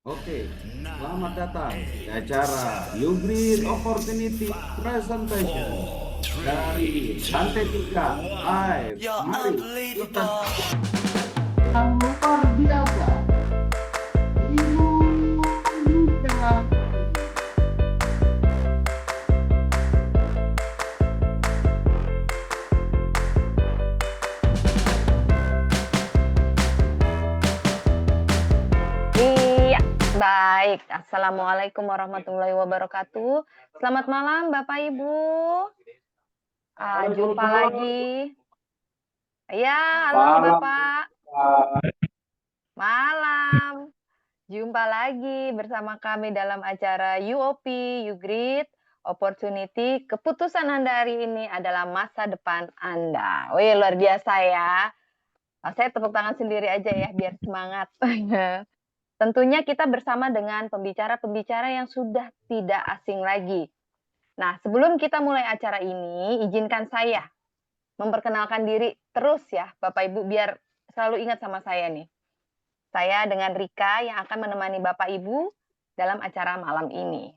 Oke, selamat datang di acara You Green Opportunity Presentation dari Lantai 3 Live. Mari kita yang luar biasa. Indonesia. Iya, baik. Assalamualaikum warahmatullahi wabarakatuh. Selamat malam, Bapak Ibu. Jumpa lagi. Ya, halo Bapak. Malam. Jumpa lagi bersama kami dalam acara UOP, You Great Opportunity. Keputusan Anda hari ini adalah masa depan Anda. Wih, luar biasa ya. Saya tepuk tangan sendiri aja ya, biar semangat. Tentunya kita bersama dengan pembicara-pembicara yang sudah tidak asing lagi. Nah, sebelum kita mulai acara ini, izinkan saya memperkenalkan diri terus ya, Bapak Ibu, biar selalu ingat sama saya nih. Saya dengan Rika yang akan menemani Bapak Ibu dalam acara malam ini.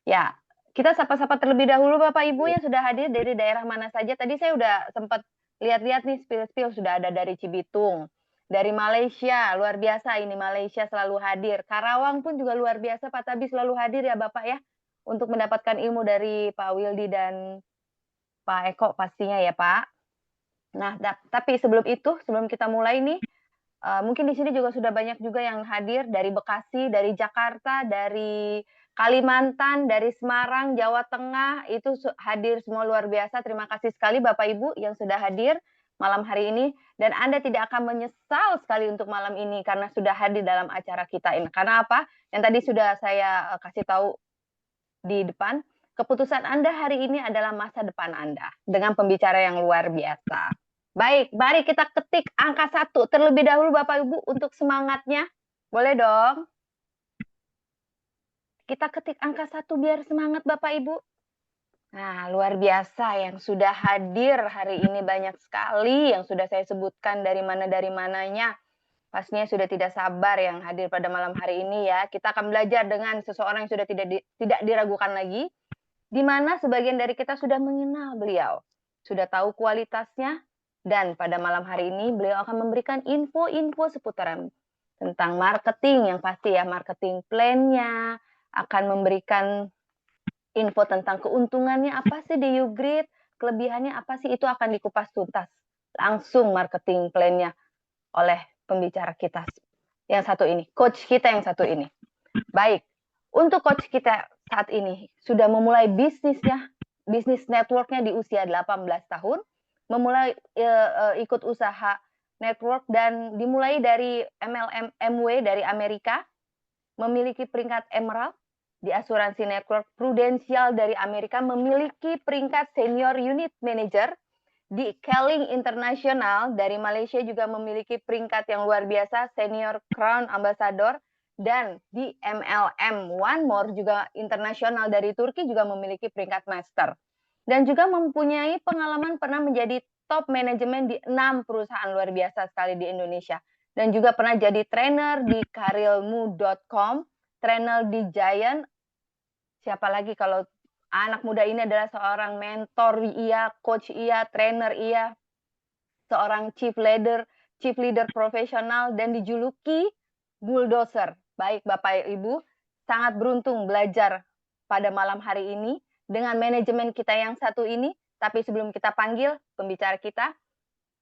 Ya, kita sapa-sapa terlebih dahulu Bapak Ibu yang sudah hadir dari daerah mana saja. Tadi saya udah sempat lihat-lihat nih spill-spill sudah ada dari Cibitung, dari Malaysia, luar biasa ini Malaysia selalu hadir. Karawang pun juga luar biasa, Pak Tabi selalu hadir ya Bapak ya, untuk mendapatkan ilmu dari Pak Wildi dan Pak Eko pastinya ya Pak. Nah, tapi sebelum itu, sebelum kita mulai nih, mungkin di sini juga sudah banyak juga yang hadir dari Bekasi, dari Jakarta, dari Kalimantan, dari Semarang, Jawa Tengah, itu hadir semua luar biasa. Terima kasih sekali Bapak Ibu yang sudah hadir malam hari ini. Dan Anda tidak akan menyesal sekali untuk malam ini karena sudah hadir dalam acara kita ini. Karena apa? Yang tadi sudah saya kasih tahu di depan, keputusan Anda hari ini adalah masa depan Anda dengan pembicara yang luar biasa. Baik, mari kita ketik angka 1 terlebih dahulu Bapak Ibu untuk semangatnya. Boleh dong? Kita ketik angka 1 biar semangat Bapak Ibu. Nah, luar biasa yang sudah hadir hari ini banyak sekali yang sudah saya sebutkan dari mananya. Pastinya sudah tidak sabar yang hadir pada malam hari ini ya. Kita akan belajar dengan seseorang yang sudah tidak diragukan lagi, di mana sebagian dari kita sudah mengenal beliau, sudah tahu kualitasnya, dan pada malam hari ini beliau akan memberikan info-info seputaran tentang marketing yang pasti ya, marketing plan-nya, akan memberikan info tentang keuntungannya apa sih di YouGrid, kelebihannya apa sih, itu akan dikupas tuntas langsung marketing plan-nya oleh pembicara kita yang satu ini, coach kita yang satu ini. Baik, untuk coach kita saat ini sudah memulai bisnisnya, bisnis networknya di usia 18 tahun, memulai ikut usaha network dan dimulai dari MLM MW dari Amerika, memiliki peringkat Emerald di asuransi network Prudential dari Amerika, memiliki peringkat Senior Unit Manager di Keling International dari Malaysia, juga memiliki peringkat yang luar biasa Senior Crown Ambassador, dan di MLM One More juga internasional dari Turki juga memiliki peringkat Master, dan juga mempunyai pengalaman pernah menjadi top manajemen di 6 perusahaan luar biasa sekali di Indonesia, dan juga pernah jadi trainer di karilmu.com, trainer di Giant. Siapa lagi kalau anak muda ini adalah seorang mentor iya, coach iya, trainer iya, seorang chief leader profesional, dan dijuluki bulldozer. Baik Bapak Ibu, sangat beruntung belajar pada malam hari ini dengan manajemen kita yang satu ini. Tapi sebelum kita panggil pembicara kita,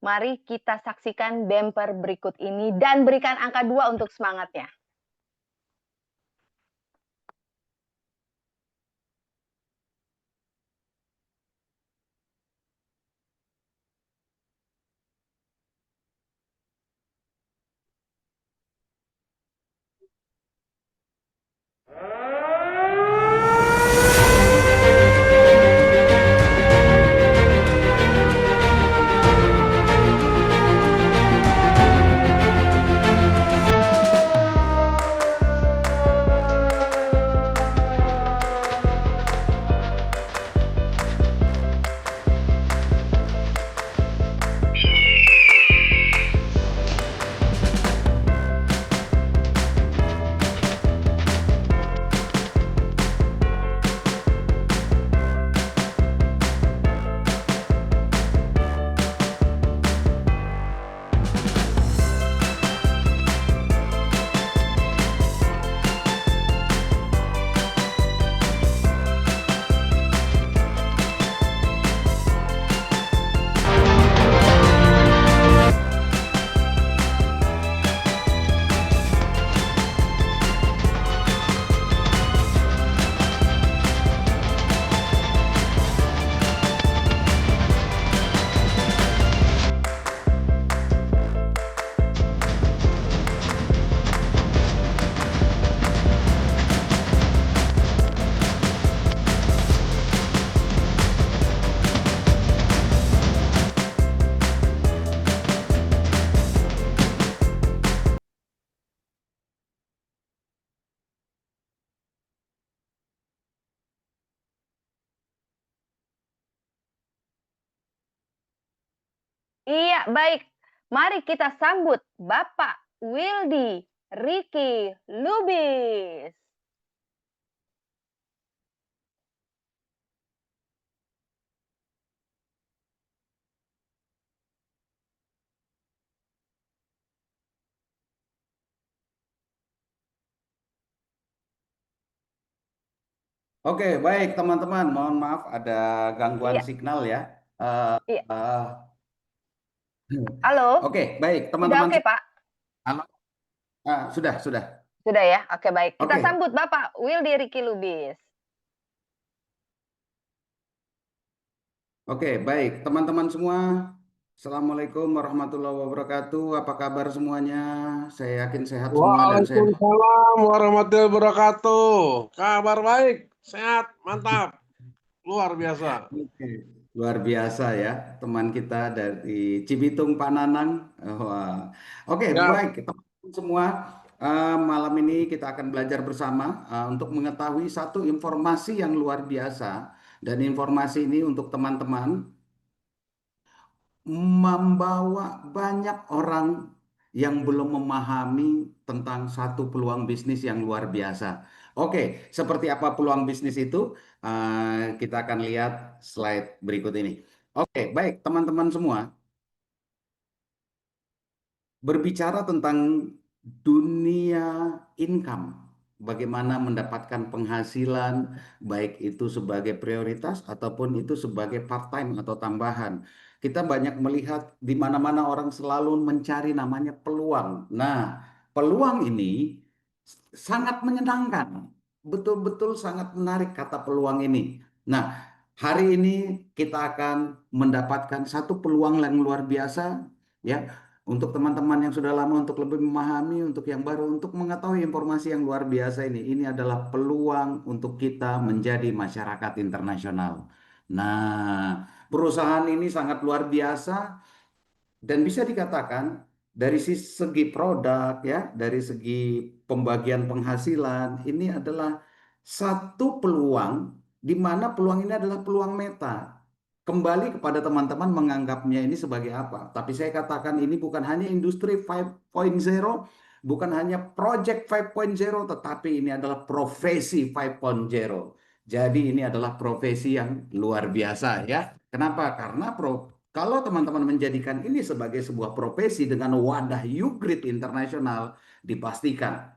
mari kita saksikan bumper berikut ini dan berikan angka 2 untuk semangatnya. Iya, baik. Mari kita sambut Bapak Wildy Ricky Lubis. Oke, baik teman-teman. Mohon maaf ada gangguan Iya, signal ya. Eh, iya. eh, Halo, Oke, baik sudah teman-teman. oke, Pak? Halo. Sudah, sudah. Sudah ya? Oke, baik. Kita Oke, sambut Bapak Wildy Ricky Lubis. oke, baik teman-teman semua. Assalamualaikum warahmatullahi wabarakatuh. Apa kabar semuanya? Saya yakin sehat semua dan sehat. Waalaikumsalam warahmatullahi wabarakatuh. Kabar baik, sehat, mantap, luar biasa. Oke, luar biasa ya teman kita dari Cibitung, Pak Nanang. Wah. Oke, Ya, baik teman-teman semua. Malam ini kita akan belajar bersama untuk mengetahui satu informasi yang luar biasa, dan informasi ini untuk teman-teman membawa banyak orang yang belum memahami tentang satu peluang bisnis yang luar biasa. Oke, seperti apa peluang bisnis itu? Kita akan lihat slide berikut ini. Oke, baik teman-teman semua. Berbicara tentang dunia income, bagaimana mendapatkan penghasilan, baik itu sebagai prioritas ataupun itu sebagai part-time atau tambahan. Kita banyak melihat di mana-mana orang selalu mencari namanya peluang. Nah, peluang ini sangat menyenangkan. Betul-betul sangat menarik kata peluang ini. Nah, hari ini kita akan mendapatkan satu peluang yang luar biasa ya, untuk teman-teman yang sudah lama untuk lebih memahami, untuk yang baru untuk mengetahui informasi yang luar biasa ini. Ini adalah peluang untuk kita menjadi masyarakat internasional. Nah, perusahaan ini sangat luar biasa dan bisa dikatakan dari segi produk ya, dari segi pembagian penghasilan, ini adalah satu peluang di mana peluang ini adalah peluang meta. Kembali kepada teman-teman menganggapnya ini sebagai apa. Tapi saya katakan ini bukan hanya industri 5.0, bukan hanya project 5.0, tetapi ini adalah profesi 5.0. Jadi ini adalah profesi yang luar biasa ya. Kenapa? Karena kalau teman-teman menjadikan ini sebagai sebuah profesi dengan wadah Ugrid Internasional, dipastikan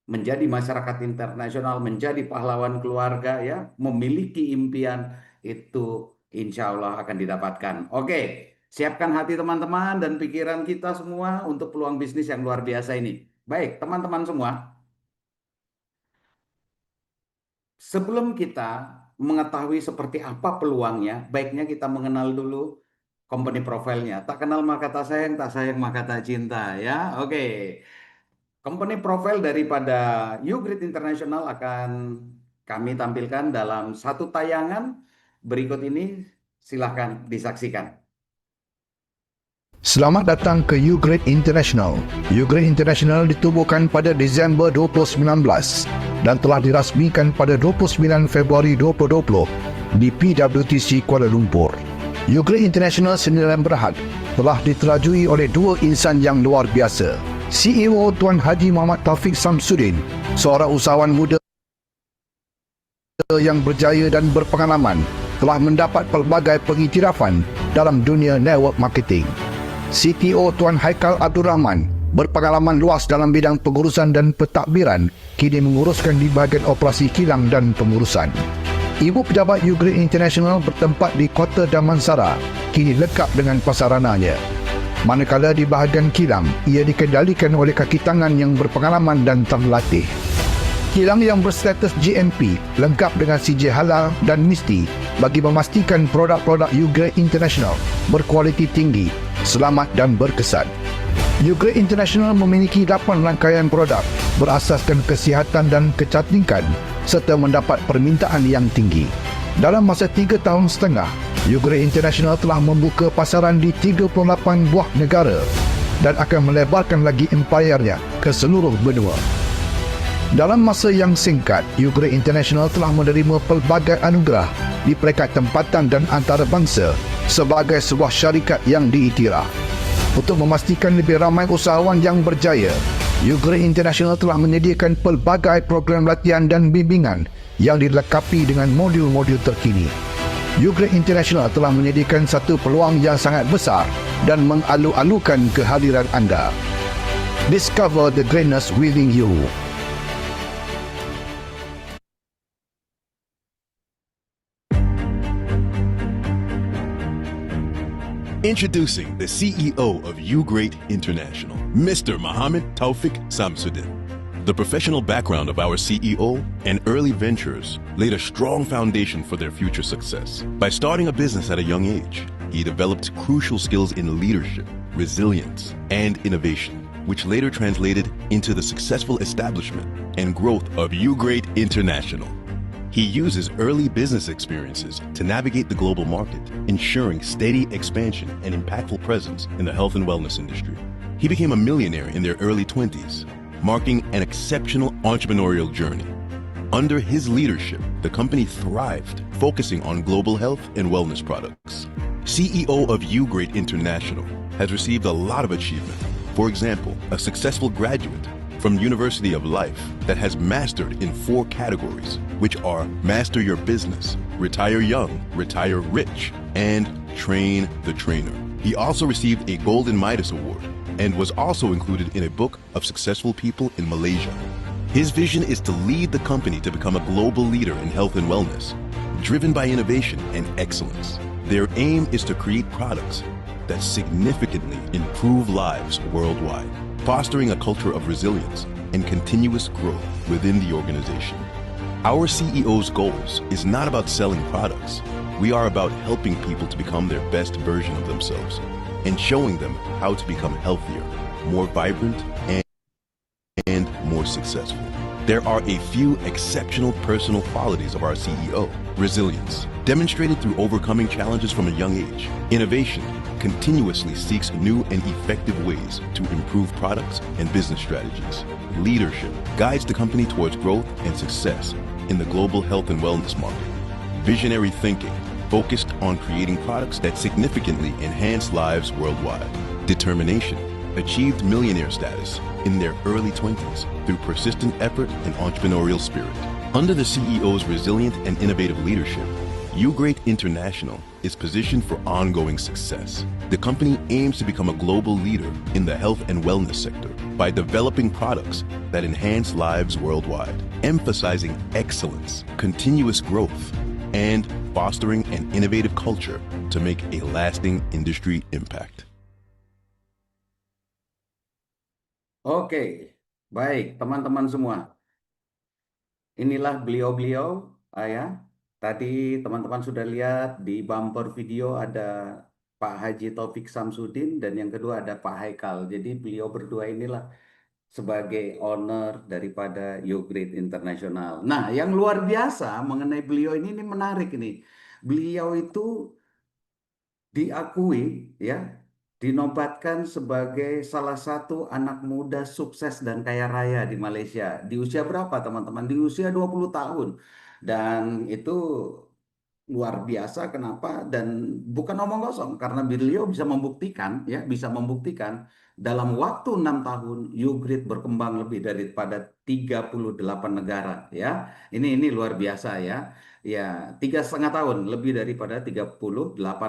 menjadi masyarakat internasional, menjadi pahlawan keluarga ya, memiliki impian itu insya Allah akan didapatkan. Oke, siapkan hati teman-teman dan pikiran kita semua untuk peluang bisnis yang luar biasa ini. Baik, teman-teman semua, sebelum kita mengetahui seperti apa peluangnya, baiknya kita mengenal dulu company profile-nya. Tak kenal maka tak sayang, tak sayang maka tak cinta ya. Oke. Company profile daripada Ugrid International akan kami tampilkan dalam satu tayangan berikut ini. Silahkan disaksikan. Selamat datang ke Ugrade International. Ugrade International ditubuhkan pada Disember 2019 dan telah dirasmikan pada 29 Februari 2020 di PWTC Kuala Lumpur. Ugrade International Sdn Bhd telah diterajui oleh dua insan yang luar biasa. CEO Tuan Haji Muhammad Taufik Samsudin, seorang usahawan muda yang berjaya dan berpengalaman, telah mendapat pelbagai pengiktirafan dalam dunia network marketing. CTO Tuan Haikal Abdul Rahman berpengalaman luas dalam bidang pengurusan dan pentadbiran, kini menguruskan di bahagian operasi kilang dan pengurusan. Ibu pejabat Ugrade International bertempat di Kota Damansara, kini lengkap dengan pasarananya. Manakala di bahagian kilang, ia dikendalikan oleh kaki tangan yang berpengalaman dan terlatih. Kilang yang berstatus GMP lengkap dengan CJ halal dan MISTI bagi memastikan produk-produk Ugrade International berkualiti tinggi, selamat dan berkesan. Ugrade International memiliki 8 rangkaian produk berasaskan kesihatan dan kecantikan serta mendapat permintaan yang tinggi. Dalam masa 3 tahun setengah, Ugrade International telah membuka pasaran di 38 buah negara dan akan melebarkan lagi empayarnya ke seluruh benua. Dalam masa yang singkat, Ugrade International telah menerima pelbagai anugerah di peringkat tempatan dan antarabangsa sebagai sebuah syarikat yang diiktiraf. Untuk memastikan lebih ramai usahawan yang berjaya, Ugrade International telah menyediakan pelbagai program latihan dan bimbingan yang dilengkapi dengan modul-modul terkini. Ugrade International telah menyediakan satu peluang yang sangat besar dan mengalu-alukan kehadiran anda. Discover the greatness within you. Introducing the CEO of Ugrade International, Mr. Mohammed Taufik Samsudin. The professional background of our CEO and early ventures laid a strong foundation for their future success. By starting a business at a young age, he developed crucial skills in leadership, resilience, and innovation, which later translated into the successful establishment and growth of Ugrade International. He uses early business experiences to navigate the global market, ensuring steady expansion and impactful presence in the health and wellness industry. He became a millionaire in their early 20s, marking an exceptional entrepreneurial journey. Under his leadership, the company thrived, focusing on global health and wellness products. CEO of Ugrade International has received a lot of achievement. For example, a successful graduate from University of Life that has mastered in 4 categories, which are Master Your Business, Retire Young, Retire Rich, and Train the Trainer. He also received a Golden Midas Award and was also included in a book of successful people in Malaysia. His vision is to lead the company to become a global leader in health and wellness, driven by innovation and excellence. Their aim is to create products that significantly improve lives worldwide, fostering a culture of resilience and continuous growth within the organization. Our CEO's goals is not about selling products. We are about helping people to become their best version of themselves and showing them how to become healthier, more vibrant, and more successful. There are a few exceptional personal qualities of our CEO. Resilience, demonstrated through overcoming challenges from a young age. Innovation, continuously seeks new and effective ways to improve products and business strategies. Leadership guides the company towards growth and success in the global health and wellness market. Visionary thinking, focused on creating products that significantly enhance lives worldwide. Determination, achieved millionaire status in their early 20s through persistent effort and entrepreneurial spirit. Under the CEO's resilient and innovative leadership, Ugrade International is positioned for ongoing success. The company aims to become a global leader in the health and wellness sector by developing products that enhance lives worldwide, emphasizing excellence, continuous growth, and fostering an innovative culture to make a lasting industry impact. Oke, baik teman-teman semua. Inilah beliau-beliau, ya. Tadi teman-teman sudah lihat di bumper video ada Pak Haji Taufik Samsudin dan yang kedua ada Pak Haikal. Jadi beliau berdua inilah sebagai owner daripada Ugrade International. Nah, yang luar biasa mengenai beliau ini menarik ini. Beliau itu diakui ya, dinobatkan sebagai salah satu anak muda sukses dan kaya raya di Malaysia. Di usia berapa teman-teman? Di usia 20 tahun. Dan itu luar biasa. Kenapa? Dan bukan omong kosong karena beliau bisa membuktikan ya, bisa membuktikan dalam waktu 6 tahun Ugrade berkembang lebih daripada 38 negara ya. Ini luar biasa ya. Ya, 3,5 tahun lebih daripada 38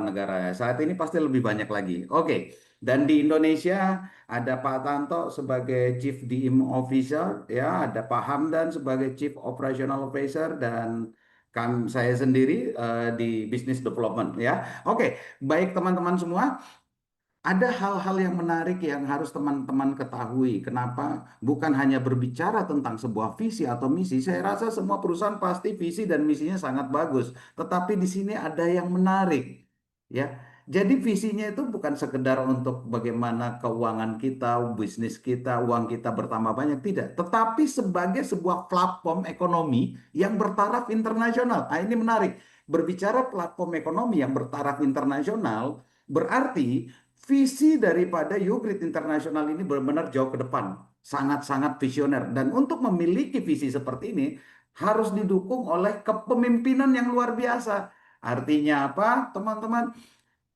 negara. Saat ini pasti lebih banyak lagi. Oke. Dan di Indonesia ada Pak Tanto sebagai Chief DM Officer ya, ada Pak Hamdan sebagai Chief Operational Officer dan saya sendiri di Business Development ya. Oke, baik teman-teman semua. Ada hal-hal yang menarik yang harus teman-teman ketahui. Kenapa? Bukan hanya berbicara tentang sebuah visi atau misi. Saya rasa semua perusahaan pasti visi dan misinya sangat bagus. Tetapi di sini ada yang menarik. Ya, jadi visinya itu bukan sekedar untuk bagaimana keuangan kita, bisnis kita, uang kita bertambah banyak. Tidak. Tetapi sebagai sebuah platform ekonomi yang bertaraf internasional. Nah, ini menarik. Berbicara platform ekonomi yang bertaraf internasional, berarti visi daripada Ugrade International ini benar-benar jauh ke depan, sangat-sangat visioner. Dan untuk memiliki visi seperti ini harus didukung oleh kepemimpinan yang luar biasa. Artinya apa, teman-teman?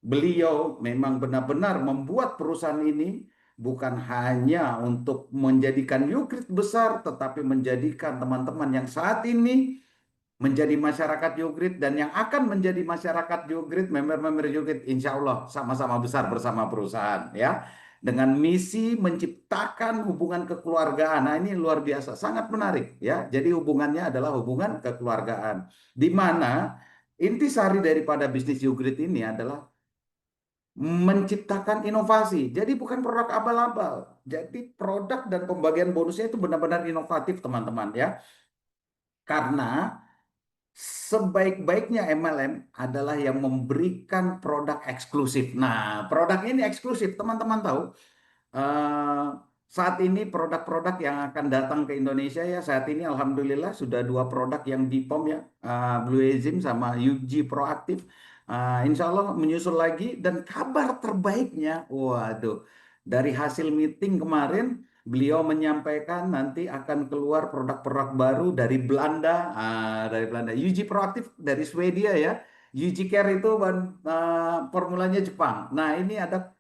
beliau memang benar-benar membuat perusahaan ini bukan hanya untuk menjadikan Yogrit besar, tetapi menjadikan teman-teman yang saat ini menjadi masyarakat Yogrit dan yang akan menjadi masyarakat Yogrit, member-member Yogrit, insya Allah sama-sama besar bersama perusahaan ya. Dengan misi menciptakan hubungan kekeluargaan. Nah, ini luar biasa, sangat menarik ya. Jadi hubungannya adalah hubungan kekeluargaan. Di mana intisari daripada bisnis Yogrit ini adalah menciptakan inovasi. Jadi bukan produk abal-abal. Jadi produk dan pembagian bonusnya itu benar-benar inovatif, teman-teman ya. Karena sebaik-baiknya MLM adalah yang memberikan produk eksklusif. Nah, produk ini eksklusif, teman-teman tahu. eh, Saat ini produk-produk yang akan datang ke Indonesia ya, saat ini alhamdulillah sudah 2 produk yang di POM ya, Blue Enzim sama UG Proaktif. Insya Allah menyusul lagi dan kabar terbaiknya, waduh, dari hasil meeting kemarin beliau menyampaikan nanti akan keluar produk-produk baru dari Belanda, dari Belanda. UG Proaktif dari Swedia ya. UG Care itu formulanya Jepang. Nah, ini ada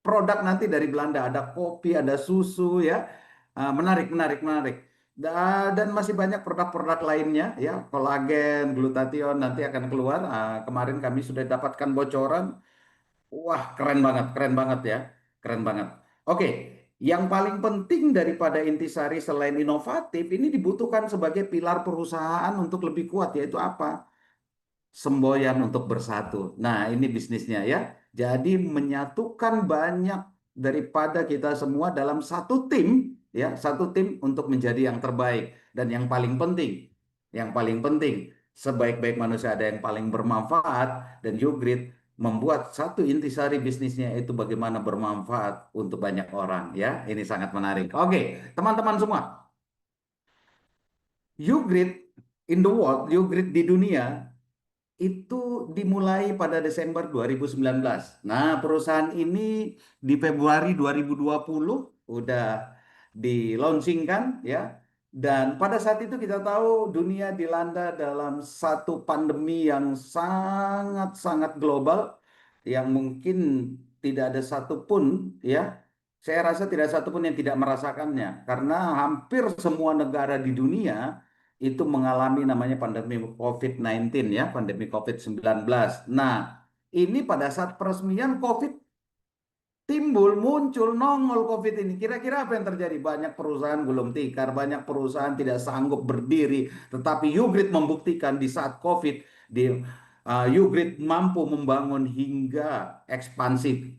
produk nanti dari Belanda, ada kopi, ada susu ya. Menarik, menarik, menarik. Dan masih banyak produk-produk lainnya ya, kolagen, glutathione nanti akan keluar. Kemarin kami sudah dapatkan bocoran. Wah, keren banget ya. Keren banget. Oke, yang paling penting daripada intisari selain inovatif, ini dibutuhkan sebagai pilar perusahaan untuk lebih kuat, yaitu apa? Semboyan untuk bersatu. Nah, ini bisnisnya ya. Jadi menyatukan banyak daripada kita semua dalam satu tim, ya, satu tim untuk menjadi yang terbaik. Dan yang paling penting, sebaik-baik manusia ada yang paling bermanfaat dan Yogrit membuat satu intisari bisnisnya itu bagaimana bermanfaat untuk banyak orang, ya. Ini sangat menarik. Oke, teman-teman semua, Yogrit in the world, Yogrit di dunia itu dimulai pada Desember 2019. Nah, perusahaan ini di Februari 2020 udah di-launchingkan ya. Dan pada saat itu kita tahu dunia dilanda dalam satu pandemi yang sangat-sangat global yang mungkin tidak ada satupun ya. Saya rasa tidak satupun yang tidak merasakannya karena hampir semua negara di dunia itu mengalami namanya pandemi COVID-19 ya, pandemi COVID-19. Nah, ini pada saat peresmian COVID timbul, muncul, nongol COVID ini. Kira-kira apa yang terjadi? Banyak perusahaan gulung tikar, banyak perusahaan tidak sanggup berdiri. Tetapi Yogrit membuktikan di saat COVID, Yogrit mampu membangun hingga ekspansif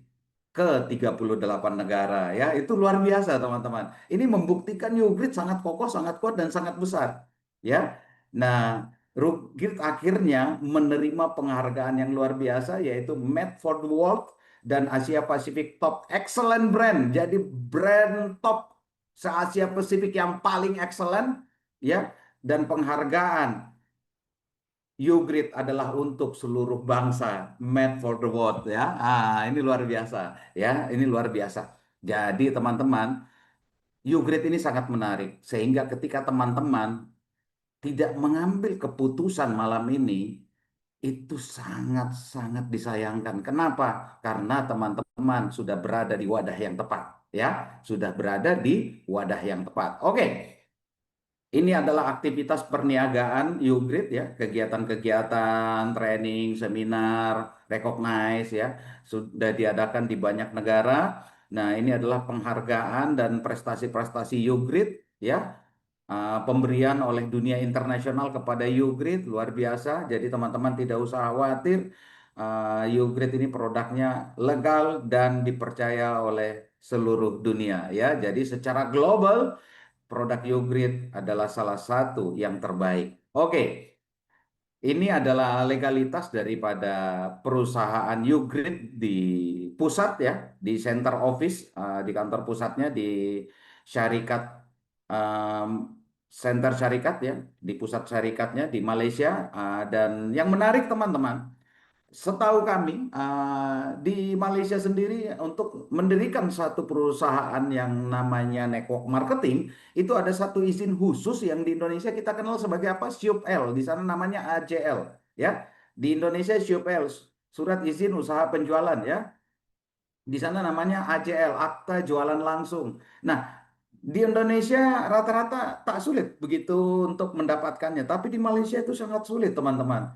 ke 38 negara ya. Itu luar biasa teman-teman. Ini membuktikan Yogrit sangat kokoh, sangat kuat dan sangat besar ya. Nah, Yogrit akhirnya menerima penghargaan yang luar biasa yaitu Made for the World dan Asia Pacific Top Excellent Brand. Jadi brand top se-Asia Pasifik yang paling excellent ya, dan penghargaan Yogrit adalah untuk seluruh bangsa, made for the world ya. Ini luar biasa ya, ini luar biasa. Jadi teman-teman, Yogrit ini sangat menarik sehingga ketika teman-teman tidak mengambil keputusan malam ini itu sangat-sangat disayangkan. Kenapa? Karena teman-teman sudah berada di wadah yang tepat ya, sudah berada di wadah yang tepat. Oke. Ini adalah aktivitas perniagaan Yogrit ya, kegiatan-kegiatan, training, seminar, recognize ya, sudah diadakan di banyak negara. Nah, ini adalah penghargaan dan prestasi-prestasi Yogrit ya, pemberian oleh dunia internasional kepada Yogrit luar biasa. Jadi teman-teman tidak usah khawatir, Yogrit ini produknya legal dan dipercaya oleh seluruh dunia ya. Jadi secara global produk Yogrit adalah salah satu yang terbaik. Oke, ini adalah legalitas daripada perusahaan Yogrit di pusat ya, di center office, di kantor pusatnya di syarikat, center syarikat ya, di pusat syarikatnya di Malaysia. Dan yang menarik teman-teman, setahu kami di Malaysia sendiri untuk mendirikan satu perusahaan yang namanya network marketing itu ada satu izin khusus yang di Indonesia kita kenal sebagai apa? SIUP-L. Di sana namanya AJL ya. Di Indonesia SIUP-L, surat izin usaha penjualan ya. Di sana namanya AJL, akta jualan langsung. Nah, di Indonesia rata-rata tak sulit begitu untuk mendapatkannya, tapi di Malaysia itu sangat sulit, teman-teman.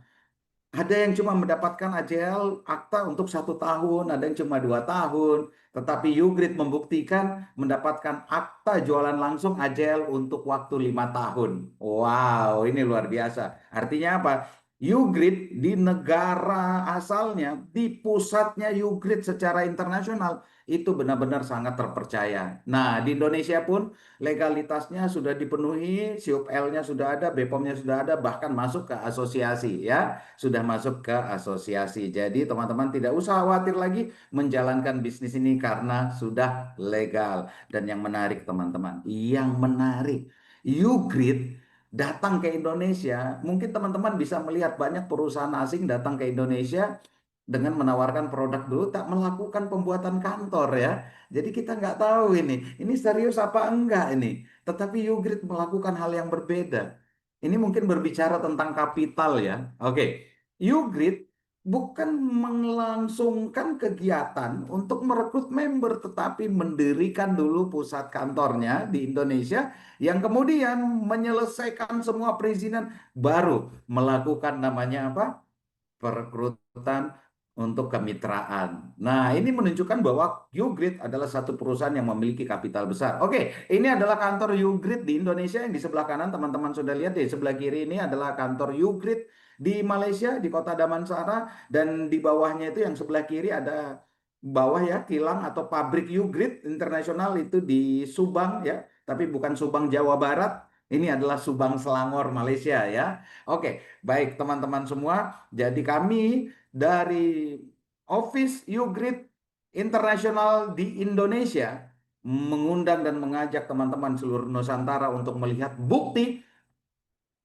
Ada yang cuma mendapatkan AJL akta untuk 1 tahun, ada yang cuma 2 tahun. Tetapi Ugrid membuktikan mendapatkan akta jualan langsung AJL untuk waktu 5 tahun. Wow, ini luar biasa. Artinya apa? Ugrid di negara asalnya, di pusatnya Ugrid secara internasional, itu benar-benar sangat terpercaya. Nah, di Indonesia pun legalitasnya sudah dipenuhi, SIUP-L-nya sudah ada, BPOM-nya sudah ada, bahkan masuk ke asosiasi ya. Sudah masuk ke asosiasi. Jadi teman-teman tidak usah khawatir lagi menjalankan bisnis ini karena sudah legal. Dan yang menarik teman-teman, yang menarik, Ugrid datang ke Indonesia. Mungkin teman-teman bisa melihat banyak perusahaan asing datang ke Indonesia dengan menawarkan produk dulu, tak melakukan pembuatan kantor ya. Jadi kita nggak tahu ini serius apa enggak ini. Tetapi Ugrid melakukan hal yang berbeda. Ini mungkin berbicara tentang kapital ya. Oke, Ugrid bukan melangsungkan kegiatan untuk merekrut member, tetapi mendirikan dulu pusat kantornya di Indonesia, yang kemudian menyelesaikan semua perizinan, baru melakukan namanya apa? Perekrutan untuk kemitraan. Nah, ini menunjukkan bahwa Ugrid adalah satu perusahaan yang memiliki kapital besar. Oke, ini adalah kantor Ugrid di Indonesia yang di sebelah kanan teman-teman sudah lihat. Di sebelah kiri ini adalah kantor Ugrid di Malaysia di Kota Damansara, dan di bawahnya itu yang sebelah kiri ada bawah ya, kilang atau pabrik Ugrid Internasional itu di Subang ya, tapi bukan Subang Jawa Barat. Ini adalah Subang Selangor Malaysia ya. Oke, baik teman-teman semua. Jadi kami dari Office Ugrid Internasional di Indonesia mengundang dan mengajak teman-teman seluruh Nusantara untuk melihat bukti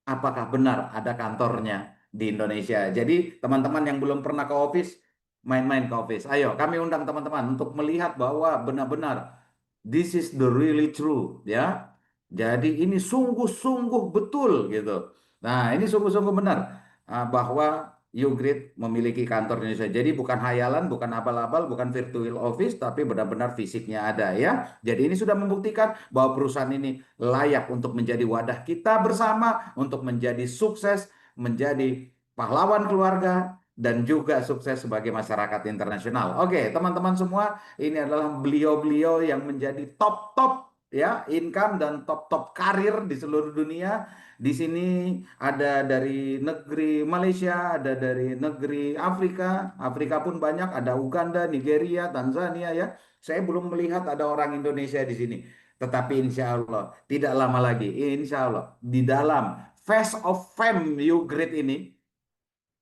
apakah benar ada kantornya di Indonesia. Jadi teman-teman yang belum pernah ke office, main-main ke office. Ayo, kami undang teman-teman untuk melihat bahwa benar-benar this is the really true ya. Jadi ini sungguh-sungguh betul gitu. Nah, ini sungguh-sungguh benar bahwa Ugrid memiliki kantor di Indonesia. Jadi bukan hayalan, bukan abal-abal, bukan virtual office, tapi benar-benar fisiknya ada ya. Jadi ini sudah membuktikan bahwa perusahaan ini layak untuk menjadi wadah kita bersama untuk menjadi sukses, menjadi pahlawan keluarga, dan juga sukses sebagai masyarakat internasional. Oke, teman-teman semua, ini adalah beliau-beliau yang menjadi top-top ya income dan top-top karir di seluruh dunia. Di sini ada dari negeri Malaysia, ada dari negeri Afrika, Afrika pun banyak, ada Uganda, Nigeria, Tanzania ya. Saya belum melihat ada orang Indonesia di sini. Tetapi insya Allah tidak lama lagi, insya Allah di dalam Face of Fame Ugrid ini,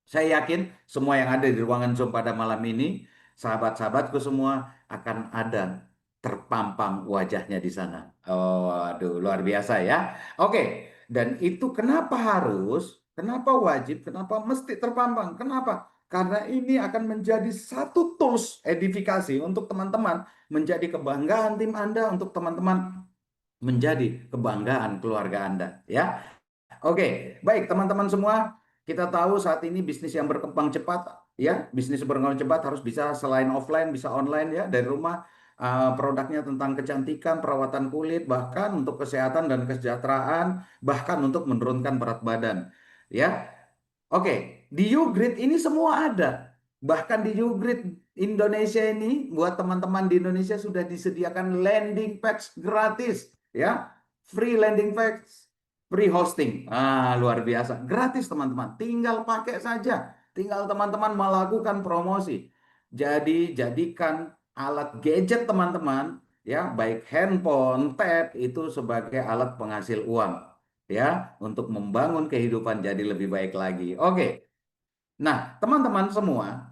saya yakin semua yang ada di ruangan Zoom pada malam ini, sahabat-sahabatku semua, akan ada terpampang wajahnya di sana. Oh, aduh, luar biasa ya. Oke, dan itu kenapa harus, kenapa wajib, kenapa mesti terpampang? Kenapa? Karena ini akan menjadi satu tools edifikasi untuk teman-teman, menjadi kebanggaan tim Anda, untuk teman-teman menjadi kebanggaan keluarga Anda. Ya, oke, baik teman-teman semua, kita tahu saat ini bisnis yang berkembang cepat, ya, bisnis berkembang cepat harus bisa selain offline, bisa online ya, dari rumah. Produknya tentang kecantikan, perawatan kulit, bahkan untuk kesehatan dan kesejahteraan, bahkan untuk menurunkan berat badan. Ya, oke, di Ugrid ini semua ada. Bahkan di Ugrid Indonesia ini, buat teman-teman di Indonesia sudah disediakan landing page gratis, ya, free landing page, free hosting. Luar biasa, gratis teman-teman. Tinggal pakai saja, tinggal teman-teman melakukan promosi. Jadi jadikan alat gadget teman-teman, ya, baik handphone, tab, itu sebagai alat penghasil uang, ya, untuk membangun kehidupan jadi lebih baik lagi. Oke. Nah, teman-teman semua,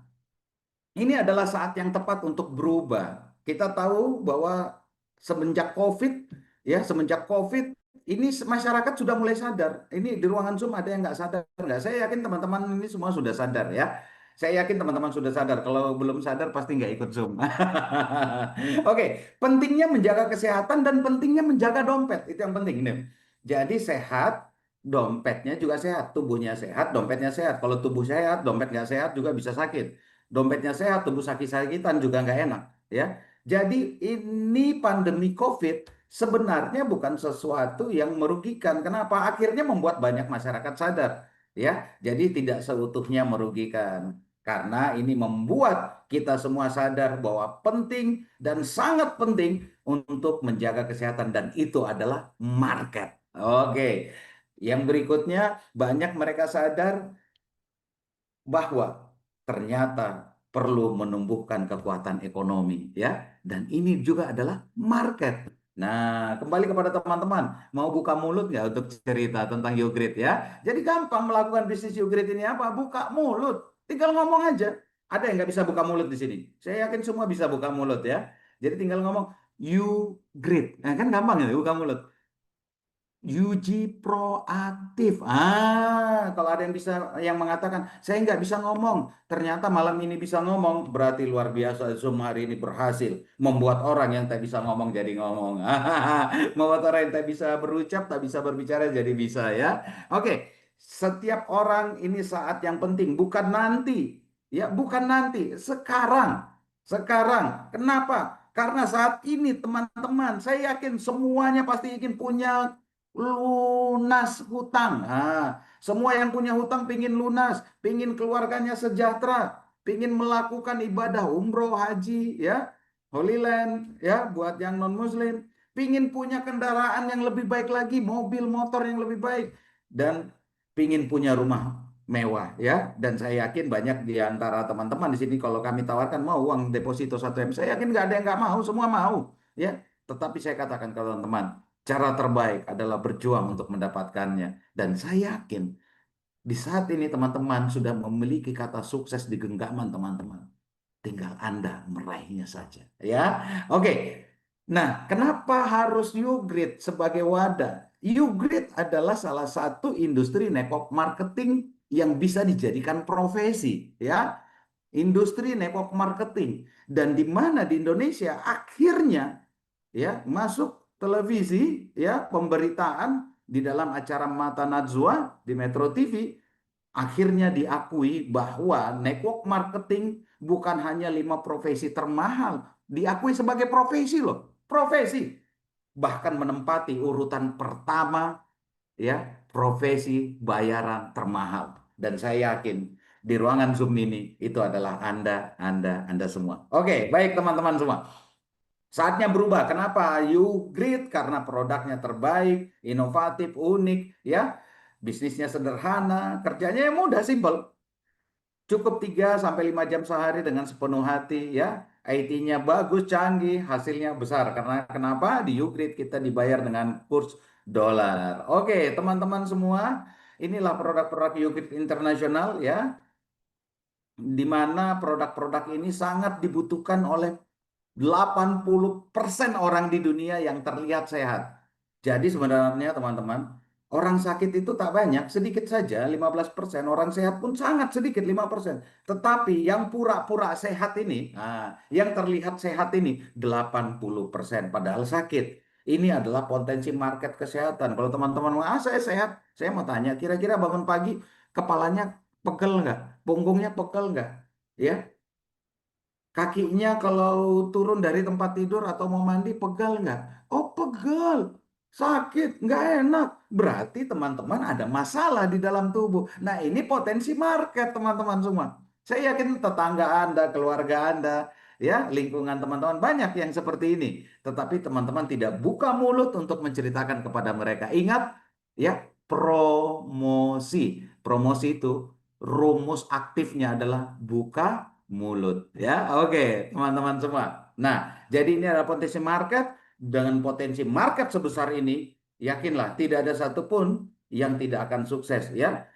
ini adalah saat yang tepat untuk berubah. Kita tahu bahwa semenjak COVID, ya, semenjak COVID, ini masyarakat sudah mulai sadar. Ini di ruangan Zoom ada yang nggak sadar nggak? Saya yakin teman-teman ini semua sudah sadar ya. Saya yakin teman-teman sudah sadar. Kalau belum sadar pasti nggak ikut Zoom. Oke, pentingnya menjaga kesehatan dan pentingnya menjaga dompet. Itu yang penting ini. Jadi sehat, dompetnya juga sehat. Tubuhnya sehat, dompetnya sehat. Kalau tubuh sehat, dompet nggak sehat juga bisa sakit. dompetnya sehat, tubuh sakit-sakitan juga nggak enak, ya. Jadi ini pandemi COVID sebenarnya bukan sesuatu yang merugikan. Kenapa? Akhirnya membuat banyak masyarakat sadar, ya. Jadi tidak seutuhnya merugikan. Karena ini membuat kita semua sadar bahwa penting dan sangat penting untuk menjaga kesehatan dan itu adalah market. Oke. Yang berikutnya banyak mereka sadar bahwa ternyata perlu menumbuhkan kekuatan ekonomi ya dan ini juga adalah market. Nah, kembali kepada teman-teman, mau buka mulut nggak untuk cerita tentang YouGreat ya? Jadi gampang melakukan bisnis YouGreat ini apa? Buka mulut, tinggal ngomong aja. Ada yang nggak bisa buka mulut di sini? Saya yakin semua bisa buka mulut ya. Jadi tinggal ngomong YouGreat, nah, kan gampang ya buka mulut. Yuji proaktif. Kalau ada yang bisa yang mengatakan saya nggak bisa ngomong, ternyata malam ini bisa ngomong, berarti luar biasa. Zoom hari ini berhasil membuat orang yang tak bisa ngomong jadi ngomong. Membuat orang yang tak bisa berucap, tak bisa berbicara jadi bisa ya. Oke, setiap orang ini saat yang penting, bukan nanti, ya bukan nanti, sekarang, sekarang. Kenapa? Karena saat ini teman-teman, saya yakin semuanya pasti ingin punya lunas hutang. Semua yang punya hutang pingin lunas, pingin keluarganya sejahtera, pingin melakukan ibadah umroh, haji, ya, Holy Land, ya, buat yang non Muslim, pingin punya kendaraan yang lebih baik lagi, mobil, motor yang lebih baik, dan pingin punya rumah mewah, ya. Dan saya yakin banyak di antara teman-teman di sini kalau kami tawarkan mau uang deposito 1 M, saya yakin nggak ada yang nggak mau, semua mau, ya. Tetapi saya katakan kalau teman-teman, cara terbaik adalah berjuang untuk mendapatkannya. Dan saya yakin di saat ini teman-teman sudah memiliki kata sukses di genggaman teman-teman. Tinggal Anda meraihnya saja. Ya, oke. Nah, kenapa harus YouGreat sebagai wadah? YouGreat adalah salah satu industri network marketing yang bisa dijadikan profesi. Ya, industri network marketing. Dan di mana di Indonesia akhirnya ya masuk televisi ya pemberitaan di dalam acara Mata Najwa di Metro TV akhirnya diakui bahwa network marketing bukan hanya 5 profesi termahal, diakui sebagai profesi loh, profesi, bahkan menempati urutan pertama ya profesi bayaran termahal. Dan saya yakin di ruangan Zoom ini itu adalah Anda semua. Oke, baik teman-teman semua. Saatnya berubah. Kenapa? YouGreat karena produknya terbaik, inovatif, unik, ya. Bisnisnya sederhana, kerjanya yang mudah, simpel. Cukup 3 sampai 5 jam sehari dengan sepenuh hati, ya. IT-nya bagus, canggih, hasilnya besar. Karena kenapa? Di YouGreat kita dibayar dengan kurs dolar. Oke, teman-teman semua, inilah produk-produk YouGreat internasional, ya. Di mana produk-produk ini sangat dibutuhkan oleh 80% orang di dunia yang terlihat sehat. Jadi sebenarnya teman-teman, orang sakit itu tak banyak, sedikit saja, 15%. Orang sehat pun sangat sedikit, 5%. Tetapi yang pura-pura sehat ini, yang terlihat sehat ini 80%, padahal sakit. Ini adalah potensi market kesehatan. Kalau teman-teman mau, saya sehat, saya mau tanya, kira-kira bangun pagi, kepalanya pegel nggak? Punggungnya pegel nggak? Ya, kakinya kalau turun dari tempat tidur atau mau mandi pegal nggak? Oh pegal, sakit, nggak enak. Berarti teman-teman ada masalah di dalam tubuh. Nah ini potensi market teman-teman semua. Saya yakin tetangga Anda, keluarga Anda, ya lingkungan teman-teman banyak yang seperti ini. Tetapi teman-teman tidak buka mulut untuk menceritakan kepada mereka. Ingat ya promosi. Promosi itu rumus aktifnya adalah buka mulut ya. Oke, teman-teman semua. Nah, jadi ini adalah potensi market. Dengan potensi market sebesar ini, yakinlah tidak ada satupun yang tidak akan sukses ya.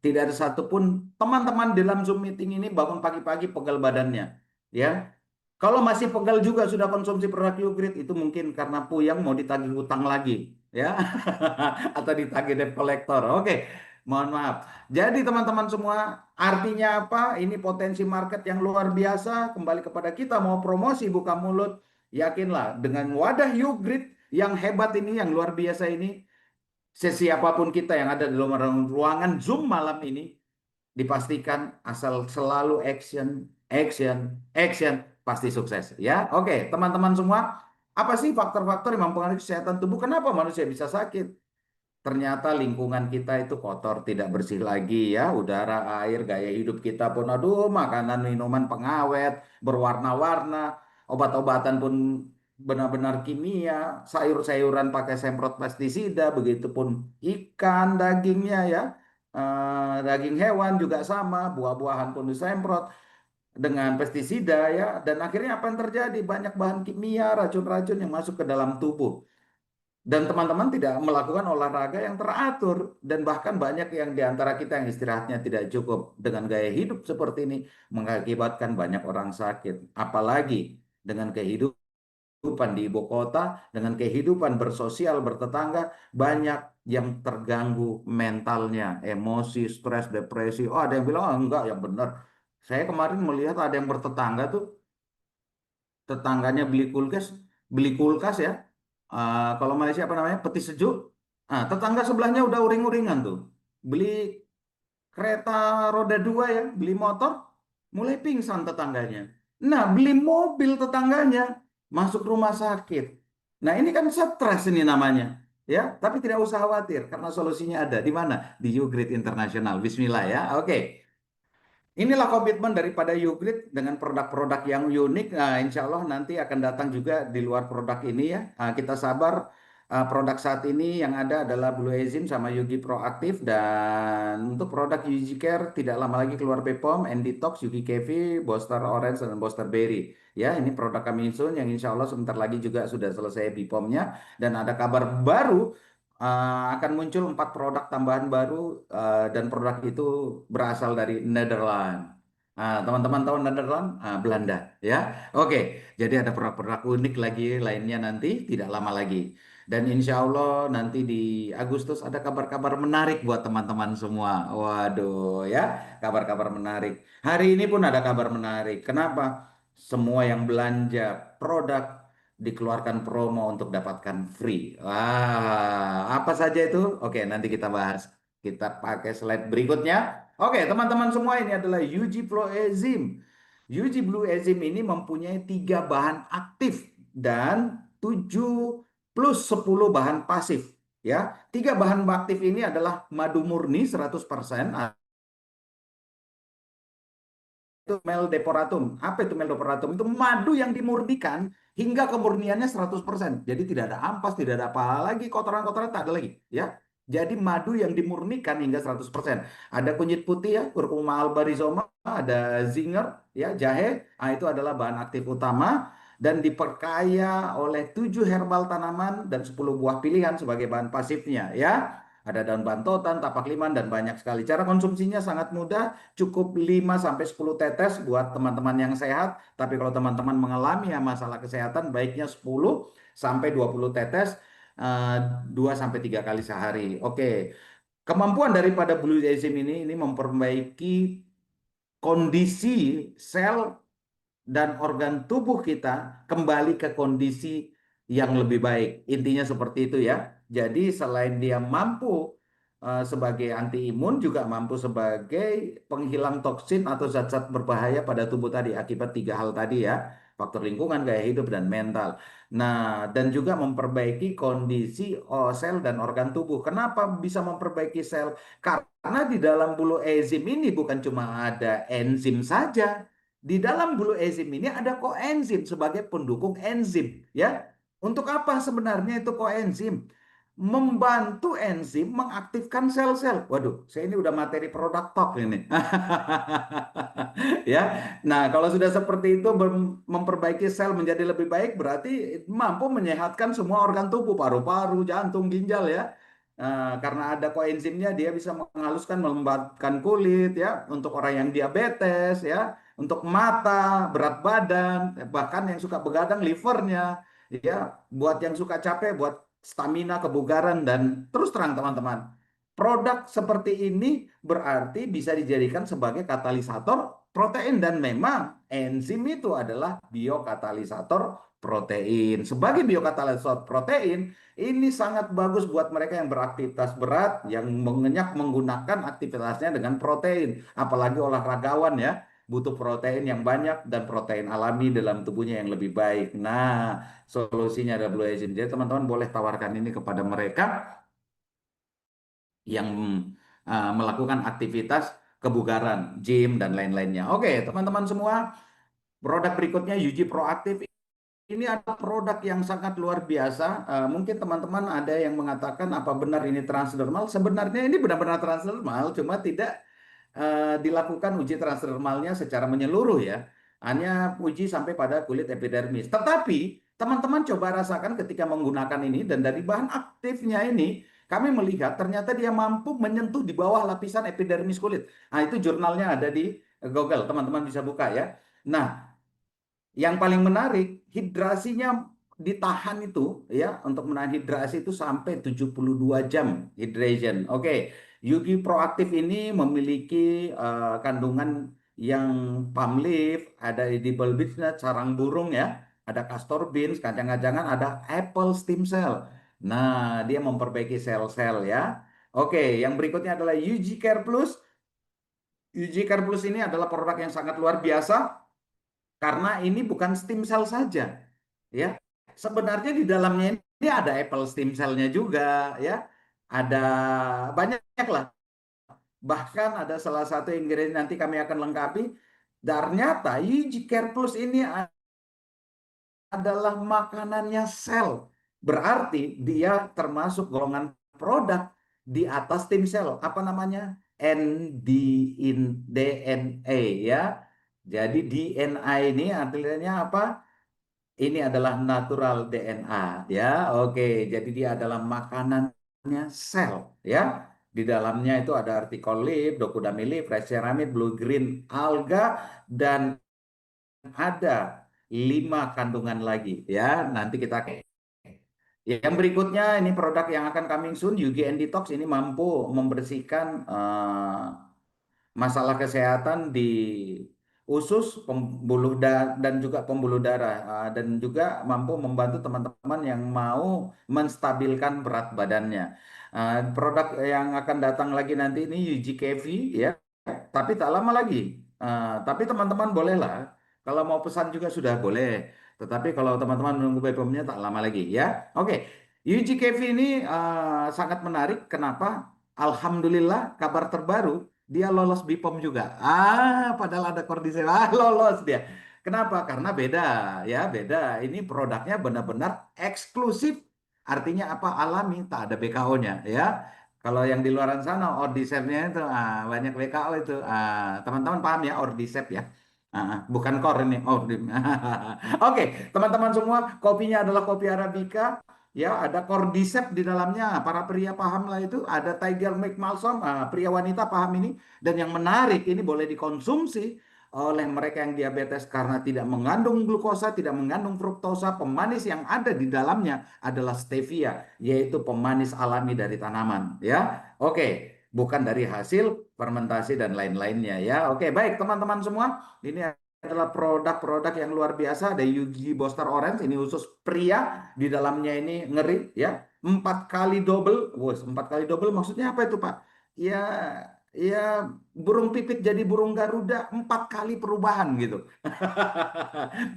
Tidak ada satupun teman-teman dalam Zoom meeting ini bangun pagi-pagi pegal badannya ya. Kalau masih pegal juga sudah konsumsi produk YouGreat itu mungkin karena puyang mau ditagih utang lagi ya atau ditagih debt collector. Oke, mohon maaf. Jadi teman-teman semua, artinya apa? Ini potensi market yang luar biasa. Kembali kepada kita mau promosi buka mulut, yakinlah dengan wadah YouGreat yang hebat ini, yang luar biasa ini, sesiapapun kita yang ada di ruangan Zoom malam ini, dipastikan asal selalu action, action, pasti sukses. Ya, oke, teman-teman semua, apa sih faktor-faktor yang mempengaruhi kesehatan tubuh? Kenapa manusia bisa sakit? Ternyata lingkungan kita itu kotor, tidak bersih lagi ya, udara, air, gaya hidup kita pun, aduh, makanan, minuman pengawet, berwarna-warna, obat-obatan pun benar-benar kimia, sayur-sayuran pakai semprot pestisida, begitupun ikan, dagingnya ya, daging hewan juga sama, buah-buahan pun disemprot dengan pestisida ya, dan akhirnya apa yang terjadi? Banyak bahan kimia, racun-racun yang masuk ke dalam tubuh. Dan teman-teman tidak melakukan olahraga yang teratur. Dan bahkan banyak yang di antara kita yang istirahatnya tidak cukup. Dengan gaya hidup seperti ini mengakibatkan banyak orang sakit. Apalagi dengan kehidupan di ibu kota, dengan kehidupan bersosial, bertetangga, banyak yang terganggu mentalnya, emosi, stres, depresi. Oh, ada yang bilang, oh, enggak, yang benar. Saya kemarin melihat ada yang bertetangga tuh, tetangganya beli kulkas ya. Kalau Malaysia apa namanya? Peti sejuk. Tetangga sebelahnya udah uring-uringan tuh. Beli kereta roda dua ya, beli motor, mulai pingsan tetangganya. Nah, beli mobil tetangganya, masuk rumah sakit. Nah, ini kan stres ini namanya. Ya, tapi tidak usah khawatir karena solusinya ada di mana? Di Ugrid Internasional. Bismillah ya. Oke. Inilah komitmen daripada Ugrid dengan produk-produk yang unik. Nah, insya Allah nanti akan datang juga di luar produk ini ya. Kita sabar. Produk saat ini yang ada adalah Blue Enzym sama Yugi Proaktif, dan untuk produk Yugi Care tidak lama lagi keluar BPOM, N-Detox, Yugi Kevi, Booster Orange, dan Booster Berry. Ya, ini produk kami Insun yang insya Allah sebentar lagi juga sudah selesai BPOM-nya, dan ada kabar baru. Akan muncul 4 produk tambahan baru, dan produk itu berasal dari Nederland. Teman-teman tahu Nederland? Belanda, ya. Oke, jadi ada produk-produk unik lagi lainnya nanti tidak lama lagi. Dan insya Allah nanti di Agustus ada kabar-kabar menarik buat teman-teman semua. Waduh, ya, kabar-kabar menarik. Hari ini pun ada kabar menarik. Kenapa? Semua yang belanja produk dikeluarkan promo untuk dapatkan free. Wah, apa saja itu? Oke, nanti kita bahas. Kita pakai slide berikutnya. Oke, teman-teman semua, ini adalah UG Blue Enzym. UG Blue Enzym ini mempunyai 3 bahan aktif dan 7 plus 10 bahan pasif. Ya, 3 bahan aktif ini adalah madu murni 100%. Itu meldeporatum. Apa itu meldeporatum? Itu madu yang dimurnikan hingga kemurniannya 100%. Jadi tidak ada ampas, tidak ada apa lagi, kotoran-kotoran tak ada lagi, ya. Jadi madu yang dimurnikan hingga 100%. Ada kunyit putih ya, Curcuma alba rhizoma, ada zinger ya, jahe. Itu adalah bahan aktif utama dan diperkaya oleh 7 herbal tanaman dan 10 buah pilihan sebagai bahan pasifnya ya. Ada daun bantotan, tapak liman, dan banyak sekali. Cara konsumsinya sangat mudah, cukup 5-10 tetes buat teman-teman yang sehat. Tapi kalau teman-teman mengalami masalah kesehatan, baiknya 10-20 tetes 2-3 kali sehari. Oke, kemampuan daripada Blue Enzym ini memperbaiki kondisi sel dan organ tubuh kita kembali ke kondisi yang lebih baik. Intinya seperti itu ya. Jadi selain dia mampu sebagai anti imun, juga mampu sebagai penghilang toksin atau zat-zat berbahaya pada tubuh tadi akibat 3 hal tadi ya. Faktor lingkungan, gaya hidup, dan mental. Nah, dan juga memperbaiki kondisi sel dan organ tubuh. Kenapa bisa memperbaiki sel? Karena di dalam Blue Enzym ini bukan cuma ada enzim saja. Di dalam Blue Enzym ini ada koenzim sebagai pendukung enzim, ya. Untuk apa sebenarnya itu koenzim? Membantu enzim mengaktifkan sel-sel. Waduh, saya ini udah materi produk talk ini. Ya. Nah, kalau sudah seperti itu memperbaiki sel menjadi lebih baik, berarti mampu menyehatkan semua organ tubuh, paru-paru, jantung, ginjal ya. Karena ada koenzimnya, dia bisa menghaluskan, melembabkan kulit ya, untuk orang yang diabetes ya, untuk mata, berat badan, bahkan yang suka begadang, livernya ya, buat yang suka capek, buat stamina, kebugaran. Dan terus terang teman-teman, produk seperti ini berarti bisa dijadikan sebagai katalisator protein, dan memang enzim itu adalah biokatalisator protein. Sebagai biokatalisator protein, ini sangat bagus buat mereka yang beraktivitas berat, yang mengenyak menggunakan aktivitasnya dengan protein, apalagi olahragawan ya. butuh protein yang banyak dan protein alami dalam tubuhnya yang lebih baik. Nah, solusinya ada Blue Agent. Jadi teman-teman boleh tawarkan ini kepada mereka yang melakukan aktivitas kebugaran, gym dan lain-lainnya. Oke, teman-teman semua, produk berikutnya UG Proaktif. Ini adalah produk yang sangat luar biasa. Mungkin teman-teman ada yang mengatakan apa benar ini transdermal? Sebenarnya ini benar-benar transdermal, cuma tidak dilakukan uji transdermalnya secara menyeluruh ya. Hanya uji sampai pada kulit epidermis. Tetapi teman-teman coba rasakan ketika menggunakan ini dan dari bahan aktifnya ini kami melihat ternyata dia mampu menyentuh di bawah lapisan epidermis kulit. Nah, itu jurnalnya ada di Google, teman-teman bisa buka ya. Nah, yang paling menarik, hidrasinya ditahan itu ya, untuk menahan hidrasi itu sampai 72 jam hydration. Oke, UV Proaktif ini memiliki kandungan yang palm leaf, ada edible beech nut, sarang burung ya, ada castor beans, kacang-kacangan, ada apple stem cell. Nah, dia memperbaiki sel-sel ya. Oke, yang berikutnya adalah UG Care Plus. UG Care Plus ini adalah produk yang sangat luar biasa karena ini bukan stem cell saja, ya. Sebenarnya di dalamnya ini ada apple stem cell-nya juga, ya. Ada banyak lah. Bahkan ada salah satu ingredient nanti kami akan lengkapi. Ternyata UG Care Plus ini adalah makanannya sel. Berarti dia termasuk golongan produk di atas stem cell. Apa namanya? DNA ya. Jadi DNA ini artinya apa? Ini adalah natural DNA ya. Oke, jadi dia adalah makanannya sel ya. Di dalamnya itu ada artikel leaf, docudamine leaf, fresh ceramide, blue green alga dan ada 5 kandungan lagi ya. Nanti kita yang berikutnya ini produk yang akan coming soon, UGN Detox ini mampu membersihkan masalah kesehatan di usus, pembuluh dan juga pembuluh darah, dan juga mampu membantu teman-teman yang mau menstabilkan berat badannya. Produk yang akan datang lagi nanti ini UGKV ya, tapi tak lama lagi. Tapi teman-teman bolehlah kalau mau pesan juga sudah boleh. Tetapi kalau teman-teman menunggu BPOM-nya tak lama lagi ya. Oke, UGKV ini sangat menarik. Kenapa? Alhamdulillah kabar terbaru dia lolos BPOM juga. Padahal ada Cordyceps. Lolos dia. Kenapa? Karena beda ya, beda. Ini produknya benar-benar eksklusif. Artinya apa? Alami, tak ada BKO-nya ya. Kalau yang di luaran sana Ordicep-nya itu banyak BKO itu. Teman-teman paham ya Ordicep ya? Bukan core ini. Oke, teman-teman semua, kopinya adalah kopi Arabica. Ya, ada Cordyceps di dalamnya. Para pria paham lah itu. Ada Tiger Milk Balsam, pria wanita paham ini. Dan yang menarik, ini boleh dikonsumsi oleh mereka yang diabetes karena tidak mengandung glukosa, tidak mengandung fruktosa. Pemanis yang ada di dalamnya adalah stevia, yaitu pemanis alami dari tanaman. Ya, oke. Bukan dari hasil fermentasi dan lain-lainnya ya. Oke, baik teman-teman semua. Ini adalah produk-produk yang luar biasa. Ada Yugi Booster Orange, ini khusus pria. Di dalamnya ini ngeri ya. 4 kali double. Wah, 4 kali double maksudnya apa itu Pak? Ya, ya burung pipit jadi burung Garuda, 4 kali perubahan gitu.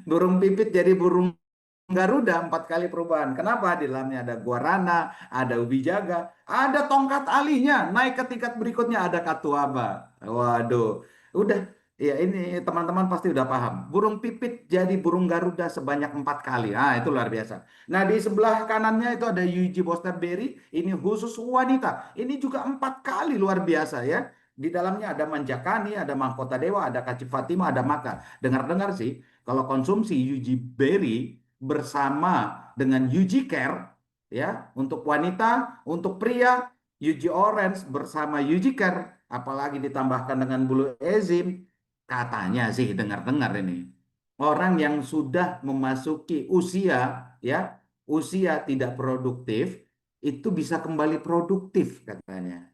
Burung pipit jadi burung Garuda, 4 kali perubahan. Kenapa? Di dalamnya ada guarana, ada ubi jaga, ada tongkat alihnya. Naik ke tingkat berikutnya ada katuaba. Waduh, udah. Ya ini teman-teman pasti udah paham. Burung pipit jadi burung Garuda sebanyak 4 kali. Itu luar biasa. Nah di sebelah kanannya itu ada Yuji Boster Berry. Ini khusus wanita. Ini juga 4 kali luar biasa ya. Di dalamnya ada manjakani, ada mahkota dewa, ada kaci Fatima, ada maka. Dengar-dengar sih, kalau konsumsi Yuji Berry bersama dengan UG Care ya, untuk wanita, untuk pria UG Orange bersama UG Care, apalagi ditambahkan dengan Blue Enzim, katanya sih dengar-dengar ini orang yang sudah memasuki usia ya, usia tidak produktif itu bisa kembali produktif katanya.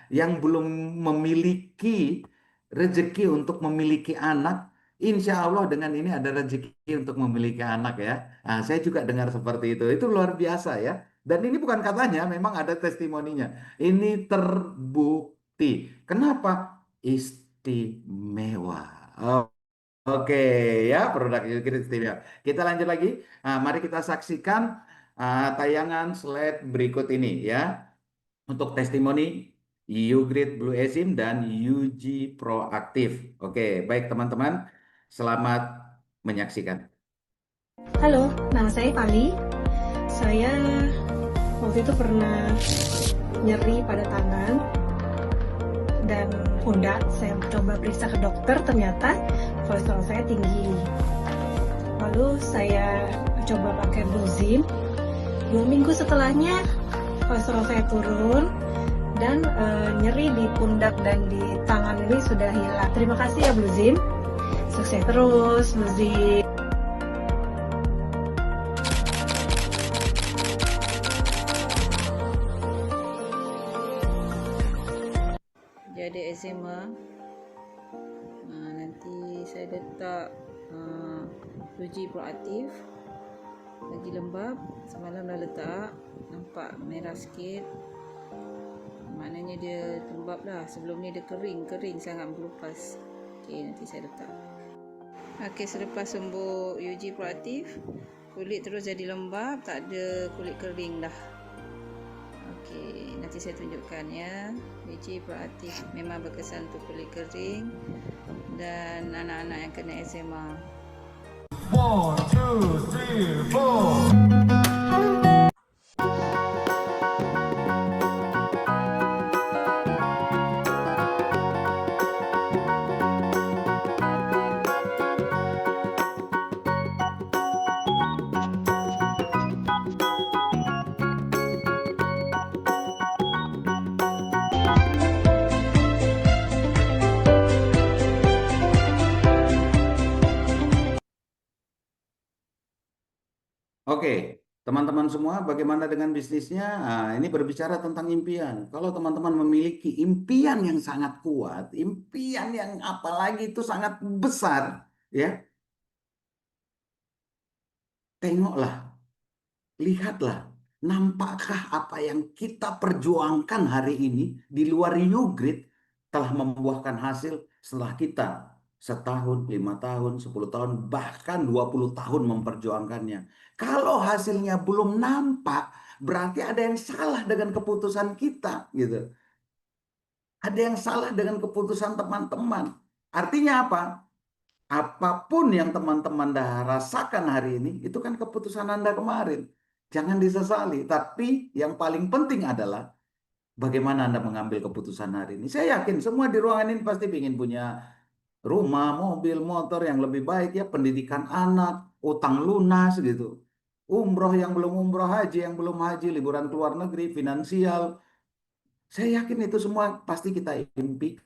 Yang belum memiliki rezeki untuk memiliki anak, insya Allah dengan ini ada rezeki untuk memiliki anak ya. Saya juga dengar seperti itu. Itu luar biasa ya. Dan ini bukan katanya, memang ada testimoninya. Ini terbukti. Kenapa? istimewa. Oh, oke ya, produk Yogurt istimewa. Kita lanjut lagi. Mari kita saksikan tayangan slide berikut ini ya. Untuk testimoni Yogurt Blue Ezim dan UG Proaktif. Oke, baik teman-teman, selamat menyaksikan. Halo, nama saya Fali. Saya waktu itu pernah nyeri pada tangan dan pundak. Saya coba periksa ke dokter, ternyata kolesterol saya tinggi. Lalu saya coba pakai Bluzin. 2 minggu setelahnya kolesterol saya turun dan nyeri di pundak dan di tangan ini sudah hilang. Terima kasih ya Bluzin. Sukses terus Bluzin. Jadi eczema, nanti saya letak uji proaktif lagi lembab. Semalam dah letak, nampak merah sikit, maknanya dia lembab lah. Sebelum ni dia kering sangat melupas. Okey, nanti saya letak. Okey, selepas sembuh uji proaktif, kulit terus jadi lembab, tak ada kulit kering dah. Okey, nanti saya tunjukkan ya. Uji proaktif memang berkesan untuk kulit kering dan anak-anak yang kena eczema. 1, 2, 3, 4. Oke, teman-teman semua, bagaimana dengan bisnisnya? Ini berbicara tentang impian. Kalau teman-teman memiliki impian yang sangat kuat, impian yang apalagi itu sangat besar, ya, tengoklah, lihatlah, nampakkah apa yang kita perjuangkan hari ini di luar Yogurt telah membuahkan hasil setelah kita setahun, 5 tahun, 10 tahun, bahkan 20 tahun memperjuangkannya. Kalau hasilnya belum nampak, berarti ada yang salah dengan keputusan kita, gitu. Ada yang salah dengan keputusan teman-teman. Artinya apa? Apapun yang teman-teman dah rasakan hari ini, itu kan keputusan Anda kemarin. Jangan disesali. Tapi yang paling penting adalah bagaimana Anda mengambil keputusan hari ini. Saya yakin semua di ruangan ini pasti ingin punya rumah, mobil, motor yang lebih baik ya, pendidikan anak, utang lunas gitu. Umroh yang belum umroh, haji yang belum haji, liburan ke luar negeri, finansial. Saya yakin itu semua pasti kita impikan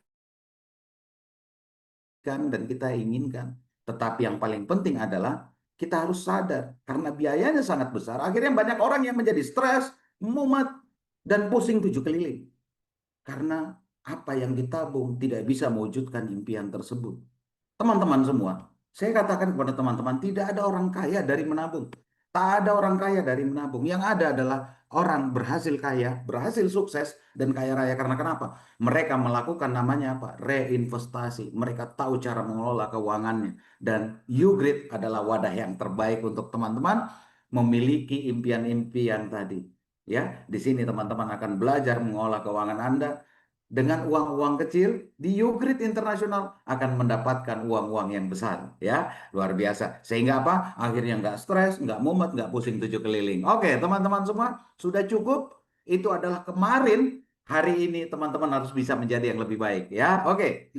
dan kita inginkan. Tetapi yang paling penting adalah kita harus sadar karena biayanya sangat besar. Akhirnya banyak orang yang menjadi stres, mumet, dan pusing 7 keliling. Karena apa yang ditabung tidak bisa mewujudkan impian tersebut. Teman-teman semua, saya katakan kepada teman-teman, tidak ada orang kaya dari menabung. Tak ada orang kaya dari menabung. Yang ada adalah orang berhasil kaya, berhasil sukses, dan kaya raya. Karena kenapa? Mereka melakukan namanya apa? Reinvestasi. Mereka tahu cara mengelola keuangannya. Dan Yogurt adalah wadah yang terbaik untuk teman-teman memiliki impian-impian tadi. Ya, di sini teman-teman akan belajar mengolah keuangan Anda. Dengan uang-uang kecil di Yogurt Internasional akan mendapatkan uang-uang yang besar, ya, luar biasa. Sehingga apa? Akhirnya nggak stres, nggak mumet, nggak pusing 7 keliling. Oke, teman-teman semua, sudah cukup. Itu adalah kemarin. Hari ini teman-teman harus bisa menjadi yang lebih baik, ya. Oke.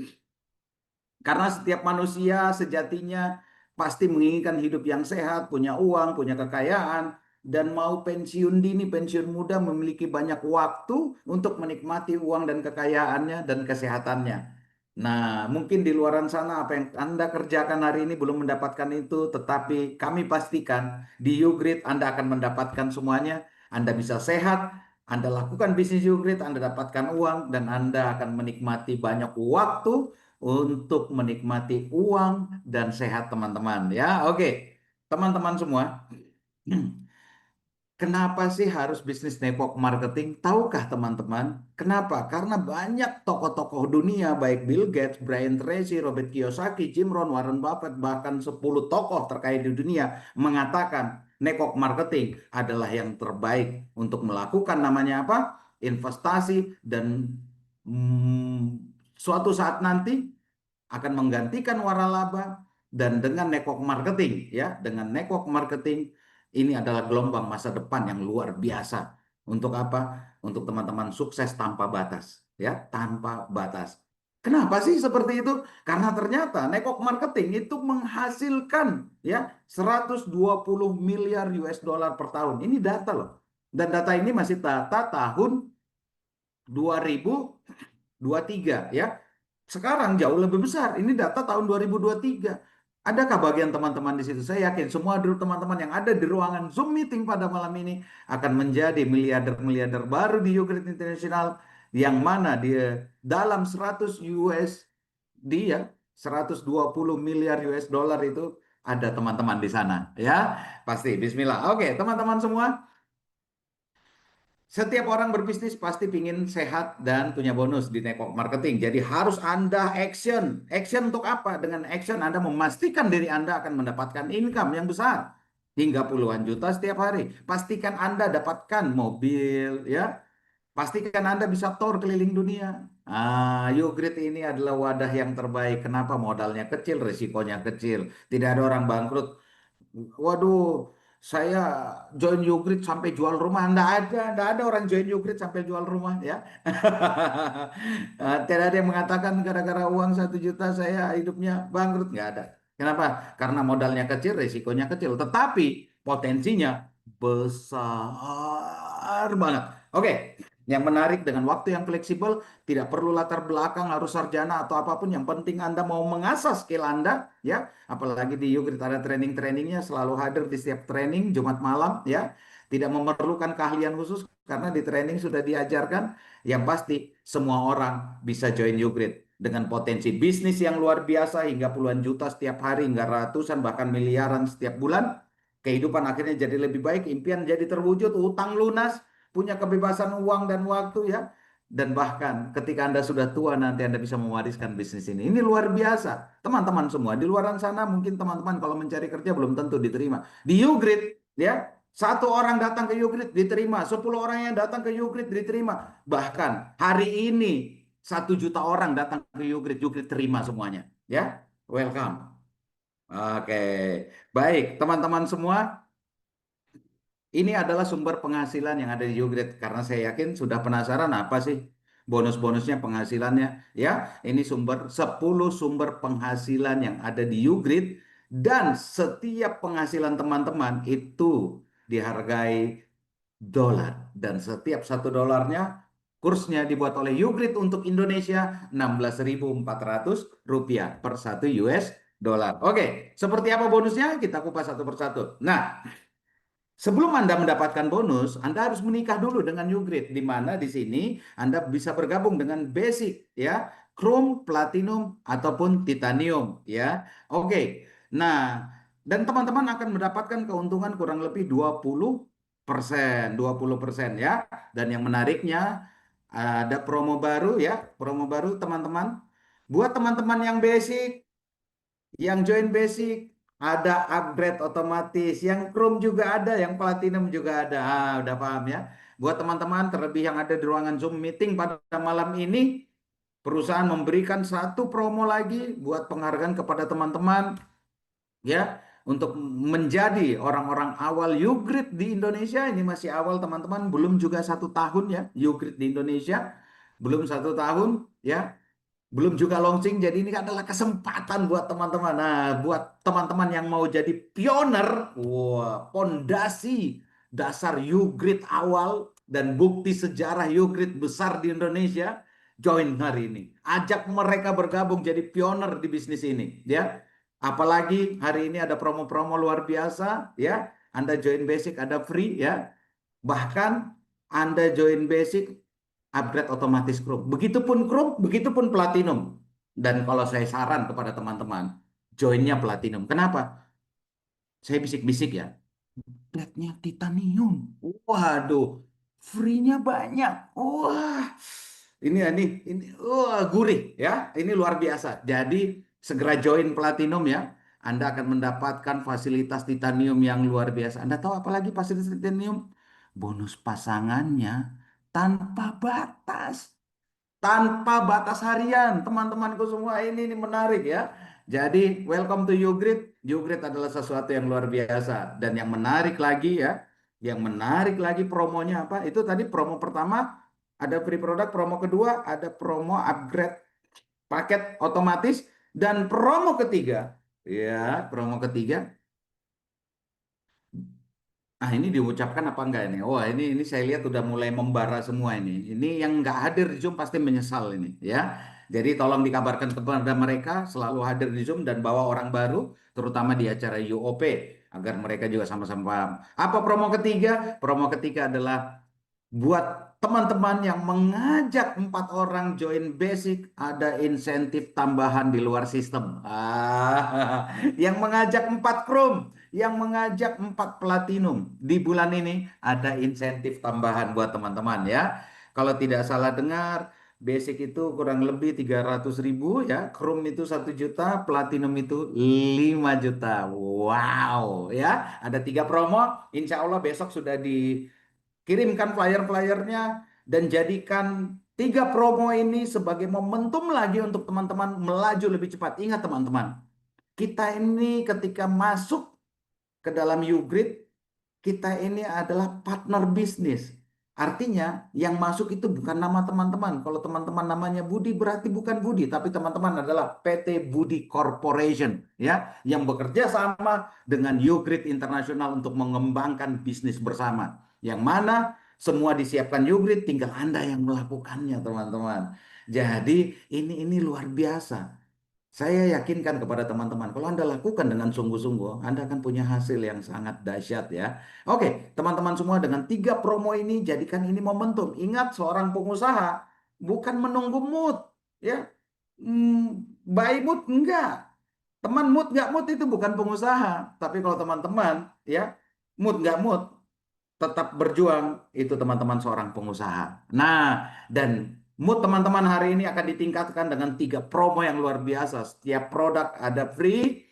Karena setiap manusia sejatinya pasti menginginkan hidup yang sehat, punya uang, punya kekayaan, dan mau pensiun dini, pensiun muda, memiliki banyak waktu untuk menikmati uang dan kekayaannya dan kesehatannya. Nah, mungkin di luaran sana apa yang Anda kerjakan hari ini belum mendapatkan itu, tetapi kami pastikan di Yogurt Anda akan mendapatkan semuanya. Anda bisa sehat, Anda lakukan bisnis Yogurt, Anda dapatkan uang, dan Anda akan menikmati banyak waktu untuk menikmati uang dan sehat teman-teman. Ya, oke. Teman-teman semua. Kenapa sih harus bisnis network marketing? Tahukah teman-teman? Kenapa? Karena banyak tokoh-tokoh dunia, baik Bill Gates, Brian Tracy, Robert Kiyosaki, Jim Rohn, Warren Buffett, bahkan 10 tokoh terkait di dunia mengatakan network marketing adalah yang terbaik untuk melakukan namanya apa? Investasi dan suatu saat nanti akan menggantikan waralaba. Dan dengan network marketing ya, dengan network marketing ini adalah gelombang masa depan yang luar biasa. Untuk apa? Untuk teman-teman sukses tanpa batas ya, tanpa batas. Kenapa sih seperti itu? Karena ternyata network marketing itu menghasilkan ya 120 miliar US dollar per tahun. Ini data loh. Dan data ini masih data tahun 2023 ya. Sekarang jauh lebih besar. Ini data tahun 2023. Adakah bagian teman-teman di situ? Saya yakin semua teman-teman yang ada di ruangan Zoom meeting pada malam ini akan menjadi miliarder-miliarder baru di Ugrade International, yang mana dia dalam 100 dia 120 miliar US dollar itu ada teman-teman di sana ya. Pasti bismillah. Oke, teman-teman semua, setiap orang berbisnis pasti ingin sehat dan punya bonus di network marketing. Jadi harus Anda action. Action untuk apa? Dengan action Anda memastikan diri Anda akan mendapatkan income yang besar. Hingga puluhan juta setiap hari. Pastikan Anda dapatkan mobil, ya. Pastikan Anda bisa tour keliling dunia. Ugrade ini adalah wadah yang terbaik. Kenapa? Modalnya kecil, risikonya kecil. Tidak ada orang bangkrut. Waduh, saya join Ugrade sampai jual rumah. Nggak ada orang join Ugrade sampai jual rumah ya. Tidak ada yang mengatakan gara-gara uang 1 juta saya hidupnya bangkrut. Nggak ada. Kenapa? Karena modalnya kecil, risikonya kecil. Tetapi potensinya besar banget. Oke. Yang menarik dengan waktu yang fleksibel, tidak perlu latar belakang harus sarjana atau apapun. Yang penting Anda mau mengasah skill Anda, ya. Apalagi di Ugrade ada training-trainingnya, selalu hadir di setiap training Jumat malam, ya. Tidak memerlukan keahlian khusus karena di training sudah diajarkan. Yang pasti semua orang bisa join Ugrade dengan potensi bisnis yang luar biasa hingga puluhan juta setiap hari, hingga ratusan bahkan miliaran setiap bulan. Kehidupan akhirnya jadi lebih baik, impian jadi terwujud, utang lunas, punya kebebasan uang dan waktu ya. Dan bahkan ketika Anda sudah tua nanti Anda bisa mewariskan bisnis ini. Ini luar biasa. Teman-teman semua di luar sana mungkin teman-teman kalau mencari kerja belum tentu diterima. Di Ugrade ya, 1 orang datang ke Ugrade diterima, 10 orang yang datang ke Ugrade diterima. Bahkan hari ini 1 juta orang datang ke Ugrade, Ugrade terima semuanya ya. Welcome. Oke, baik teman-teman semua. Ini adalah sumber penghasilan yang ada di Ugrade, karena saya yakin sudah penasaran apa sih bonus-bonusnya, penghasilannya ya. Ini 10 sumber penghasilan yang ada di Ugrade, dan setiap penghasilan teman-teman itu dihargai dolar, dan setiap $1 kursnya dibuat oleh Ugrade untuk Indonesia Rp16.400 per 1 US dollar. Oke, seperti apa bonusnya? Kita kupas satu persatu. Nah, sebelum Anda mendapatkan bonus, Anda harus menikah dulu dengan Ugrade, di mana di sini Anda bisa bergabung dengan basic ya, chrome, platinum ataupun titanium ya. Oke. Nah, dan teman-teman akan mendapatkan keuntungan kurang lebih 20% ya. Dan yang menariknya ada promo baru ya, promo baru teman-teman. Buat teman-teman yang basic, yang join basic, ada upgrade otomatis, yang Chrome juga ada, yang Platinum juga ada. Udah paham ya? Buat teman-teman terlebih yang ada di ruangan Zoom meeting pada malam ini, perusahaan memberikan 1 promo lagi buat penghargaan kepada teman-teman ya, untuk menjadi orang-orang awal Ugrade di Indonesia. Ini masih awal teman-teman, belum juga 1 tahun ya Ugrade di Indonesia, belum 1 tahun ya. Belum juga launching, jadi ini adalah kesempatan buat teman-teman. Nah, buat teman-teman yang mau jadi pioner, wah, pondasi dasar Ugrade awal dan bukti sejarah Ugrade besar di Indonesia, join hari ini. Ajak mereka bergabung jadi pioner di bisnis ini, ya. Apalagi hari ini ada promo-promo luar biasa, ya. Anda join basic ada free, ya. Bahkan Anda join basic upgrade otomatis Chrome. Begitupun Chrome, begitupun Platinum. Dan kalau saya saran kepada teman-teman, joinnya Platinum. Kenapa? Saya bisik-bisik ya. Platnya titanium. Waduh, free-nya banyak. Wah, ini, wah gurih ya. Ini luar biasa. Jadi segera join Platinum ya. Anda akan mendapatkan fasilitas titanium yang luar biasa. Anda tahu apa lagi fasilitas titanium? Bonus pasangannya tanpa batas. Tanpa batas harian, teman-temanku semua ini menarik ya. Jadi welcome to YouGrid. YouGrid adalah sesuatu yang luar biasa dan yang menarik lagi ya. Yang menarik lagi promonya apa? Itu tadi promo pertama ada free product, promo kedua ada promo upgrade paket otomatis dan promo ketiga ya, promo ketiga. Ah ini diucapkan apa enggak ini? Wah ini saya lihat udah mulai membara semua ini. Ini yang nggak hadir di Zoom pasti menyesal ini ya. Jadi tolong dikabarkan kepada mereka selalu hadir di Zoom dan bawa orang baru, terutama di acara UOP agar mereka juga sama-sama paham. Apa promo ketiga? Promo ketiga adalah buat teman-teman yang mengajak 4 orang join basic ada insentif tambahan di luar sistem. Yang mengajak 4 Chrome, yang mengajak 4 Platinum di bulan ini ada insentif tambahan buat teman-teman ya. Kalau tidak salah dengar, basic itu kurang lebih 300.000 ya, Chrome itu 1 juta, Platinum itu 5 juta. Wow ya, ada 3 promo. Insya Allah besok sudah kirimkan flyer-flyernya dan jadikan 3 promo ini sebagai momentum lagi untuk teman-teman melaju lebih cepat. Ingat teman-teman, kita ini ketika masuk ke dalam YouGrid, kita ini adalah partner bisnis. Artinya yang masuk itu bukan nama teman-teman. Kalau teman-teman namanya Budi berarti bukan Budi, tapi teman-teman adalah PT Budi Corporation ya, yang bekerja sama dengan YouGrid Internasional untuk mengembangkan bisnis bersama. Yang mana semua disiapkan YouGrid, tinggal Anda yang melakukannya, teman-teman. Jadi ini luar biasa. Saya yakinkan kepada teman-teman, kalau Anda lakukan dengan sungguh-sungguh, Anda akan punya hasil yang sangat dahsyat ya. Oke, teman-teman semua dengan 3 promo ini, jadikan ini momentum. Ingat, seorang pengusaha bukan menunggu mood ya. Buy mood enggak. Teman mood nggak mood itu bukan pengusaha. Tapi kalau teman-teman ya, mood nggak mood, tetap berjuang, itu teman-teman seorang pengusaha. Nah, dan mood teman-teman hari ini akan ditingkatkan dengan 3 promo yang luar biasa. Setiap produk ada free,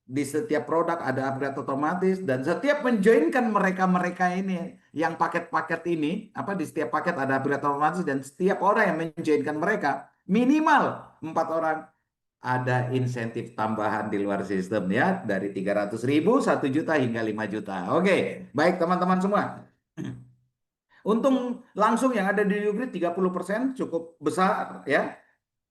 di setiap produk ada upgrade otomatis, dan setiap menjoinkan mereka-mereka ini, yang paket-paket ini, di setiap paket ada upgrade otomatis, dan setiap orang yang menjoinkan mereka, minimal 4 orang, ada insentif tambahan di luar sistem ya, dari 300.000, 1 juta hingga 5 juta. Oke, baik teman-teman semua. Untung langsung yang ada di YouGrid 30% cukup besar ya.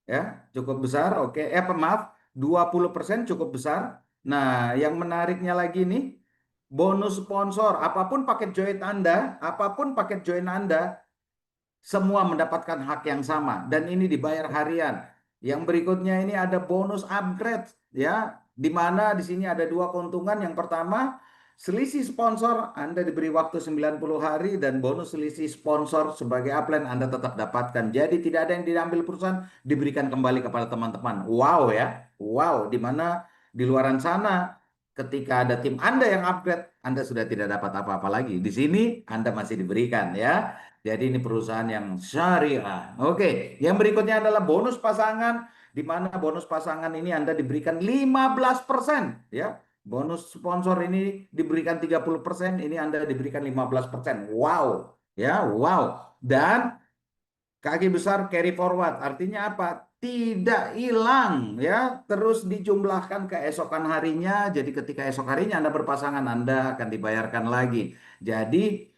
Ya, cukup besar. Oke, maaf, 20% cukup besar. Nah, yang menariknya lagi nih, bonus sponsor. Apapun paket join Anda, semua mendapatkan hak yang sama dan ini dibayar harian. Yang berikutnya ini ada bonus upgrade ya, di mana di sini ada 2 keuntungan. Yang pertama, selisih sponsor Anda diberi waktu 90 hari dan bonus selisih sponsor sebagai upline Anda tetap dapatkan. Jadi tidak ada yang diambil perusahaan, diberikan kembali kepada teman-teman. Wow ya. Wow, di mana di luaran sana ketika ada tim Anda yang upgrade, Anda sudah tidak dapat apa-apa lagi. Di sini Anda masih diberikan ya. Jadi ini perusahaan yang syariah. Oke, yang berikutnya adalah bonus pasangan, di mana bonus pasangan ini Anda diberikan 15% ya. Bonus sponsor ini diberikan 30%, ini Anda diberikan 15%. Wow, ya, wow. Dan kaki besar carry forward, artinya apa? Tidak hilang ya, terus dijumlahkan keesokan harinya. Jadi ketika esok harinya Anda berpasangan, Anda akan dibayarkan lagi. Jadi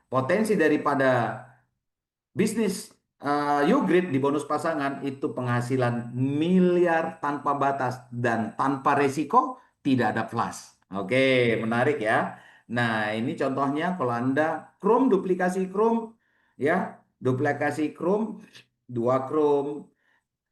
potensi daripada bisnis YouGrid di bonus pasangan itu penghasilan miliar tanpa batas dan tanpa resiko, tidak ada flash. Oke, menarik ya. Nah, ini contohnya kalau Anda Chrome, duplikasi Chrome ya, duplikasi Chrome, 2 Chrome,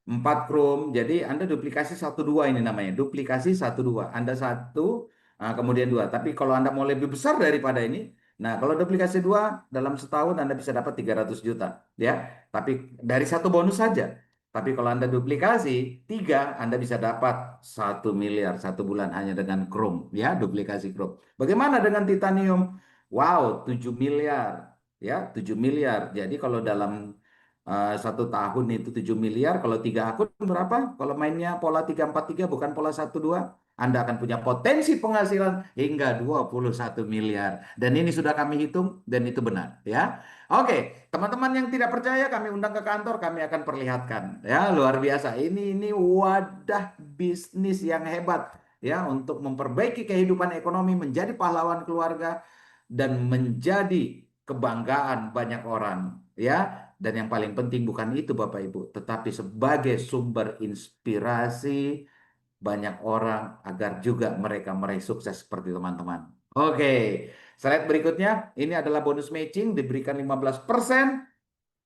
4 Chrome. Jadi Anda duplikasi 1 2 ini namanya. Duplikasi 1 2. Anda 1, kemudian 2. Tapi kalau Anda mau lebih besar daripada ini, nah kalau duplikasi 2 dalam setahun Anda bisa dapat 300 juta. Ya. Tapi dari 1 bonus saja. Tapi kalau Anda duplikasi 3, Anda bisa dapat 1 miliar 1 bulan hanya dengan chrome, ya, duplikasi chrome. Bagaimana dengan titanium? Wow, 7 miliar, ya, 7 miliar. Jadi kalau dalam 1 tahun itu 7 miliar, kalau 3 akun berapa? Kalau mainnya pola 3-4-3 bukan pola 1-2, Anda akan punya potensi penghasilan hingga 21 miliar. Dan ini sudah kami hitung dan itu benar, ya. Oke, teman-teman yang tidak percaya kami undang ke kantor, kami akan perlihatkan. Ya, luar biasa. Ini wadah bisnis yang hebat ya untuk memperbaiki kehidupan ekonomi, menjadi pahlawan keluarga dan menjadi kebanggaan banyak orang, ya. Dan yang paling penting bukan itu Bapak Ibu, tetapi sebagai sumber inspirasi banyak orang agar juga mereka meraih sukses seperti teman-teman. Oke. Slide berikutnya, ini adalah bonus matching, diberikan 15%,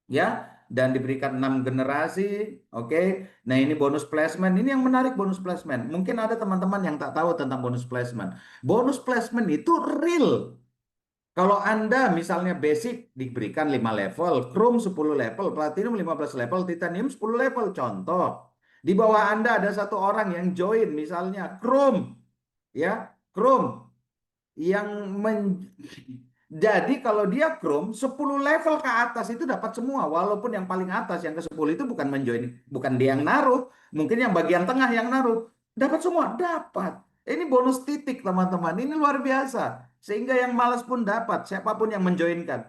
ya, dan diberikan 6 generasi, oke. Nah, ini bonus placement, ini yang menarik bonus placement. Mungkin ada teman-teman yang tak tahu tentang bonus placement. Bonus placement itu real. Kalau Anda misalnya basic diberikan 5 level, chrome 10 level, platinum 15 level, titanium 10 level. Contoh, di bawah Anda ada satu orang yang join, misalnya chrome, ya, chrome. Jadi kalau dia chrome 10 level ke atas itu dapat semua, walaupun yang paling atas yang ke-10 itu bukan menjoin, bukan dia yang naruh, mungkin yang bagian tengah yang naruh, dapat semua, dapat. Ini bonus titik teman-teman, ini luar biasa. Sehingga yang malas pun dapat, siapapun yang menjoinkan.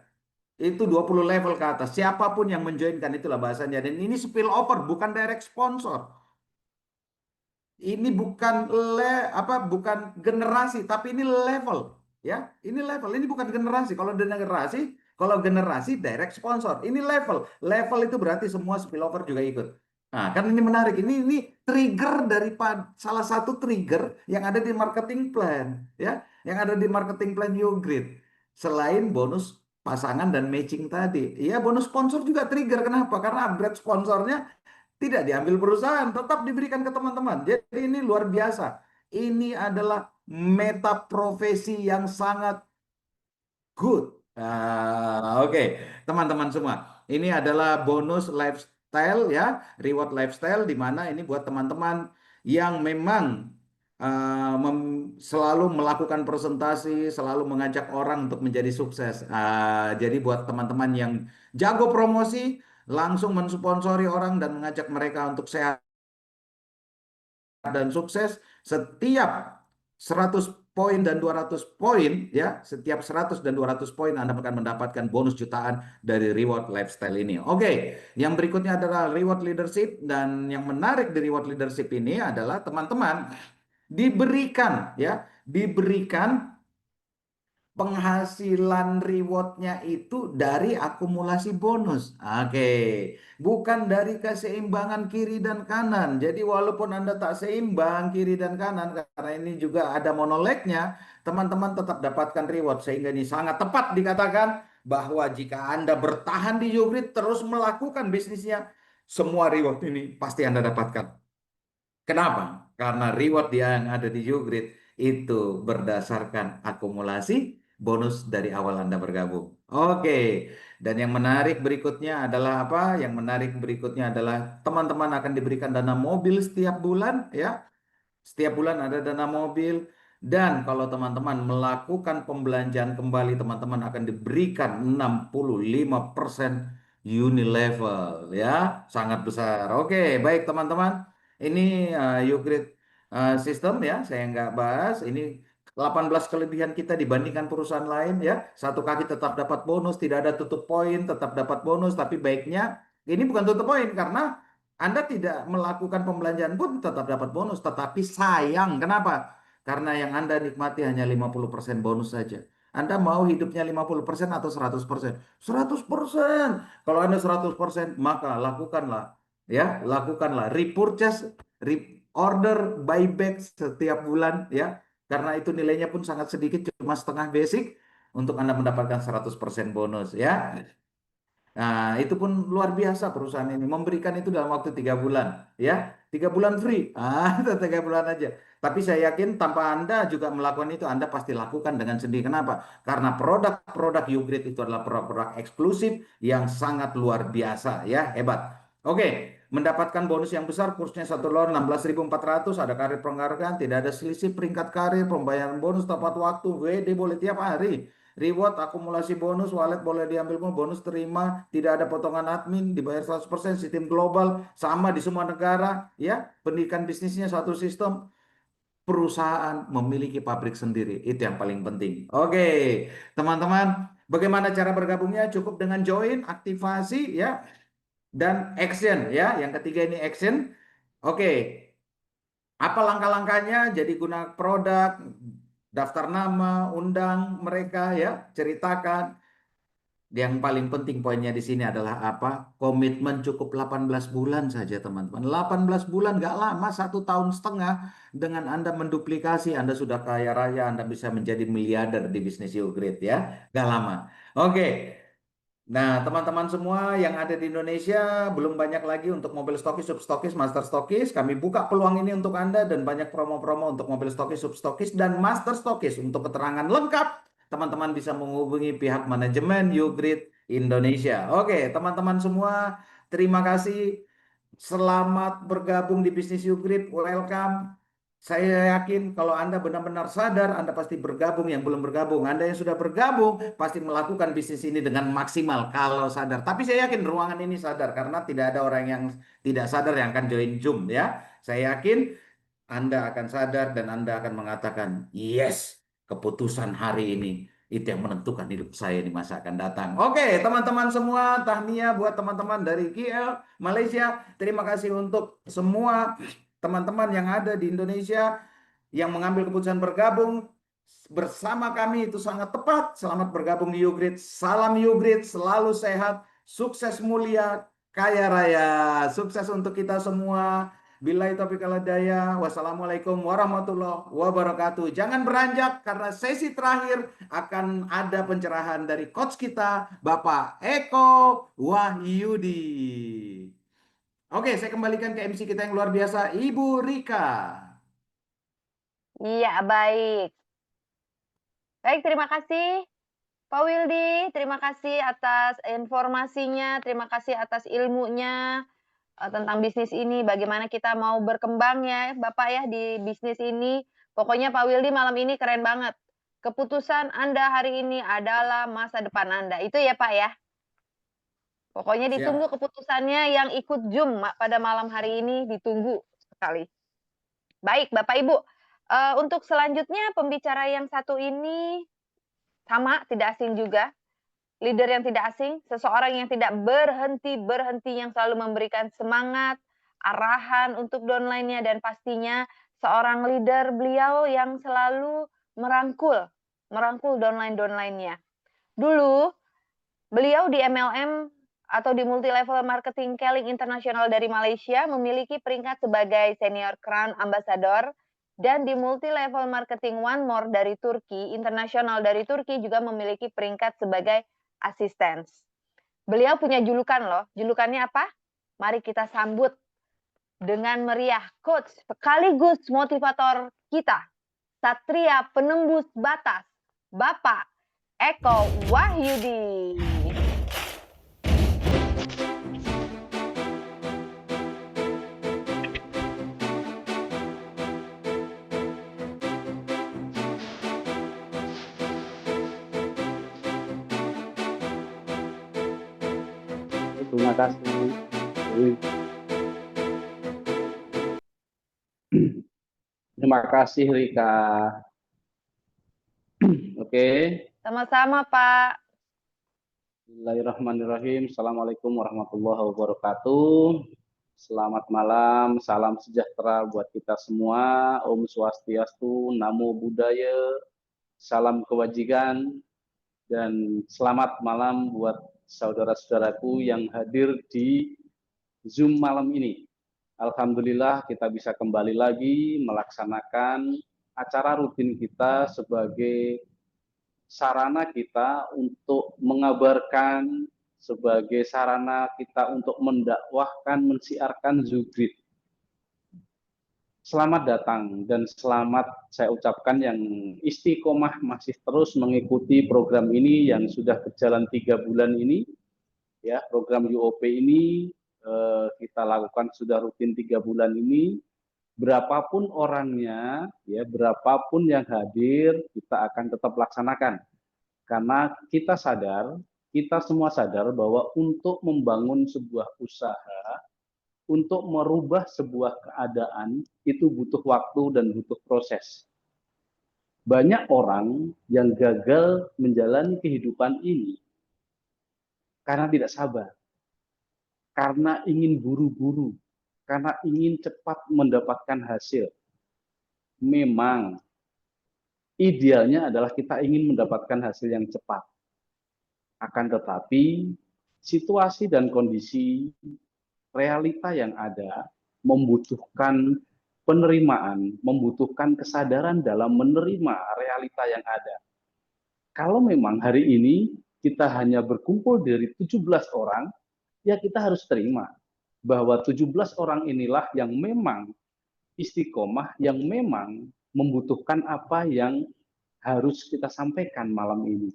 Itu 20 level ke atas, siapapun yang menjoinkan, itulah bahasanya. Dan ini spill over, bukan direct sponsor. Ini bukan bukan generasi, tapi ini level, ya. Ini level, ini bukan generasi. Kalau generasi direct sponsor. Ini level. Level itu berarti semua spillover juga ikut. Nah, kan ini menarik. Ini trigger daripada salah satu trigger yang ada di marketing plan, ya. Yang ada di marketing plan YouGrid. Selain bonus pasangan dan matching tadi. Ya, bonus sponsor juga trigger. Kenapa? Karena upgrade sponsornya tidak diambil perusahaan, tetap diberikan ke teman-teman. Jadi ini luar biasa. Ini adalah meta profesi yang sangat good. Oke, teman-teman semua. Ini adalah bonus lifestyle ya, reward lifestyle di mana ini buat teman-teman yang memang selalu melakukan presentasi, selalu mengajak orang untuk menjadi sukses. Jadi buat teman-teman yang jago promosi, langsung mensponsori orang dan mengajak mereka untuk sehat dan sukses. Setiap 100 poin dan 200 poin, ya, setiap 100 dan 200 poin Anda akan mendapatkan bonus jutaan dari reward lifestyle ini. Oke, yang berikutnya adalah reward leadership, dan yang menarik di reward leadership ini adalah teman-teman diberikan penghasilan rewardnya itu dari akumulasi bonus. Oke, bukan dari keseimbangan kiri dan kanan. Jadi walaupun Anda tak seimbang kiri dan kanan, karena ini juga ada monoleknya, teman-teman tetap dapatkan reward. Sehingga ini sangat tepat dikatakan bahwa jika Anda bertahan di YouGrid terus melakukan bisnisnya, semua reward ini pasti Anda dapatkan. Kenapa? Karena reward yang ada di YouGrid itu berdasarkan akumulasi bonus dari awal Anda bergabung. Oke, dan yang menarik berikutnya adalah apa? Yang menarik berikutnya adalah teman-teman akan diberikan dana mobil setiap bulan, ya. Setiap bulan ada dana mobil, dan kalau teman-teman melakukan pembelanjaan kembali, teman-teman akan diberikan 65% Unilevel, ya. Sangat besar. Oke, baik teman-teman. Ini YouGrid sistem, ya. Saya nggak bahas. Ini 18 kelebihan kita dibandingkan perusahaan lain, ya. Satu kaki tetap dapat bonus, tidak ada tutup poin, tetap dapat bonus. Tapi baiknya ini bukan tutup poin, karena Anda tidak melakukan pembelanjaan pun tetap dapat bonus. Tetapi sayang, kenapa? Karena yang Anda nikmati hanya 50% bonus saja. Anda mau hidupnya 50% atau 100%? 100%. Kalau Anda 100%, maka lakukanlah, ya, lakukanlah repurchase, order buyback setiap bulan, ya. Karena itu nilainya pun sangat sedikit, cuma setengah basic, untuk Anda mendapatkan 100% bonus, ya. Nah, itu pun luar biasa perusahaan ini. Memberikan itu dalam waktu 3 bulan, ya. 3 bulan free. 3 bulan aja. Tapi saya yakin tanpa Anda juga melakukan itu, Anda pasti lakukan dengan sendiri. Kenapa? Karena produk-produk YouGrid itu adalah produk-produk eksklusif yang sangat luar biasa, ya. Hebat. Oke, mendapatkan bonus yang besar, kursnya $1 16.400, ada karir penghargaan, tidak ada selisih peringkat karir, pembayaran bonus tepat waktu, WD boleh tiap hari. Reward, akumulasi bonus, wallet boleh diambil, bonus terima, tidak ada potongan admin, dibayar 100%, sistem global, sama di semua negara, ya. Pendidikan bisnisnya satu sistem, perusahaan memiliki pabrik sendiri, itu yang paling penting. Oke, teman-teman, bagaimana cara bergabungnya? Cukup dengan join, aktivasi, ya, dan action, ya. Yang ketiga ini action. Oke, apa langkah-langkahnya? Jadi guna produk, daftar nama, undang mereka, ya, ceritakan. Yang paling penting poinnya di sini adalah apa? Komitmen cukup 18 bulan saja, teman-teman. 18 bulan nggak lama, 1 tahun setengah. Dengan Anda menduplikasi, Anda sudah kaya raya, Anda bisa menjadi miliarder di bisnis YouGreat, ya. Nggak lama. Oke. Nah, teman-teman semua yang ada di Indonesia, belum banyak lagi untuk mobil stokis, substokis, master stokis. Kami buka peluang ini untuk Anda dan banyak promo-promo untuk mobil stokis, substokis, dan master stokis. Untuk keterangan lengkap, teman-teman bisa menghubungi pihak manajemen YouGreat Indonesia. Oke, teman-teman semua, terima kasih. Selamat bergabung di bisnis YouGreat. Welcome. Saya yakin kalau Anda benar-benar sadar, Anda pasti bergabung. Yang belum bergabung, Anda yang sudah bergabung pasti melakukan bisnis ini dengan maksimal kalau sadar. Tapi saya yakin ruangan ini sadar karena tidak ada orang yang tidak sadar yang akan join Zoom, ya. Saya yakin Anda akan sadar dan Anda akan mengatakan, yes, keputusan hari ini itu yang menentukan hidup saya di masa akan datang. Oke, teman-teman semua, tahniah buat teman-teman dari KL, Malaysia. Terima kasih untuk semua teman-teman yang ada di Indonesia yang mengambil keputusan bergabung bersama kami, itu sangat tepat. Selamat bergabung di YouGreat. Salam YouGreat, selalu sehat, sukses mulia, kaya raya. Sukses untuk kita semua. Billahi taufiq wal hidayah. Wassalamualaikum warahmatullahi wabarakatuh. Jangan beranjak karena sesi terakhir akan ada pencerahan dari coach kita, Bapak Eko Wahyudi. Oke, saya kembalikan ke MC kita yang luar biasa, Ibu Rika. Iya, baik. Baik, terima kasih Pak Wildy. Terima kasih atas informasinya, terima kasih atas ilmunya tentang bisnis ini, bagaimana kita mau berkembang ya Bapak ya di bisnis ini. Pokoknya Pak Wildy malam ini keren banget. Keputusan Anda hari ini adalah masa depan Anda. Itu ya Pak ya. Pokoknya ditunggu keputusannya yang ikut Zoom pada malam hari ini, ditunggu sekali. Baik Bapak Ibu, untuk selanjutnya pembicara yang satu ini sama, tidak asing juga. Leader yang tidak asing, seseorang yang tidak berhenti, yang selalu memberikan semangat, arahan untuk downline-nya, dan pastinya seorang leader beliau yang selalu merangkul downline-nya. Dulu, beliau di MLM atau di Multi Level Marketing Keling Internasional dari Malaysia memiliki peringkat sebagai Senior Crown Ambassador, dan di Multi Level Marketing One More dari Turki, Internasional dari Turki juga memiliki peringkat sebagai Assistant. Beliau punya julukan loh. Julukannya apa? Mari kita sambut dengan meriah coach sekaligus motivator kita, Satria Penembus Batas, Bapak Eko Wahyudi. Terima kasih. Terima kasih Rika. Oke. Sama-sama Pak. Bismillahirrahmanirrahim. Assalamualaikum warahmatullahi wabarakatuh. Selamat malam, salam sejahtera buat kita semua. Om Swastiastu, Namo Buddhaya, salam kebajikan, dan selamat malam buat saudara-saudaraku yang hadir di Zoom malam ini. Alhamdulillah kita bisa kembali lagi melaksanakan acara rutin kita sebagai sarana kita untuk mengabarkan, sebagai sarana kita untuk mendakwahkan, mensiarkan YouGreat. Selamat datang dan selamat saya ucapkan yang istiqomah masih terus mengikuti program ini yang sudah berjalan 3 bulan ini, ya, program UOP ini kita lakukan sudah rutin 3 bulan ini, berapapun orangnya, ya berapapun yang hadir, kita akan tetap laksanakan. Karena kita sadar, kita semua sadar bahwa untuk membangun sebuah usaha, untuk merubah sebuah keadaan, itu butuh waktu dan butuh proses. Banyak orang yang gagal menjalani kehidupan ini karena tidak sabar, karena ingin buru-buru, karena ingin cepat mendapatkan hasil. Memang idealnya adalah kita ingin mendapatkan hasil yang cepat. Akan tetapi situasi dan kondisi realita yang ada membutuhkan penerimaan, membutuhkan kesadaran dalam menerima realita yang ada. Kalau memang hari ini kita hanya berkumpul dari 17 orang, ya kita harus terima bahwa 17 orang inilah yang memang istiqomah, yang memang membutuhkan apa yang harus kita sampaikan malam ini.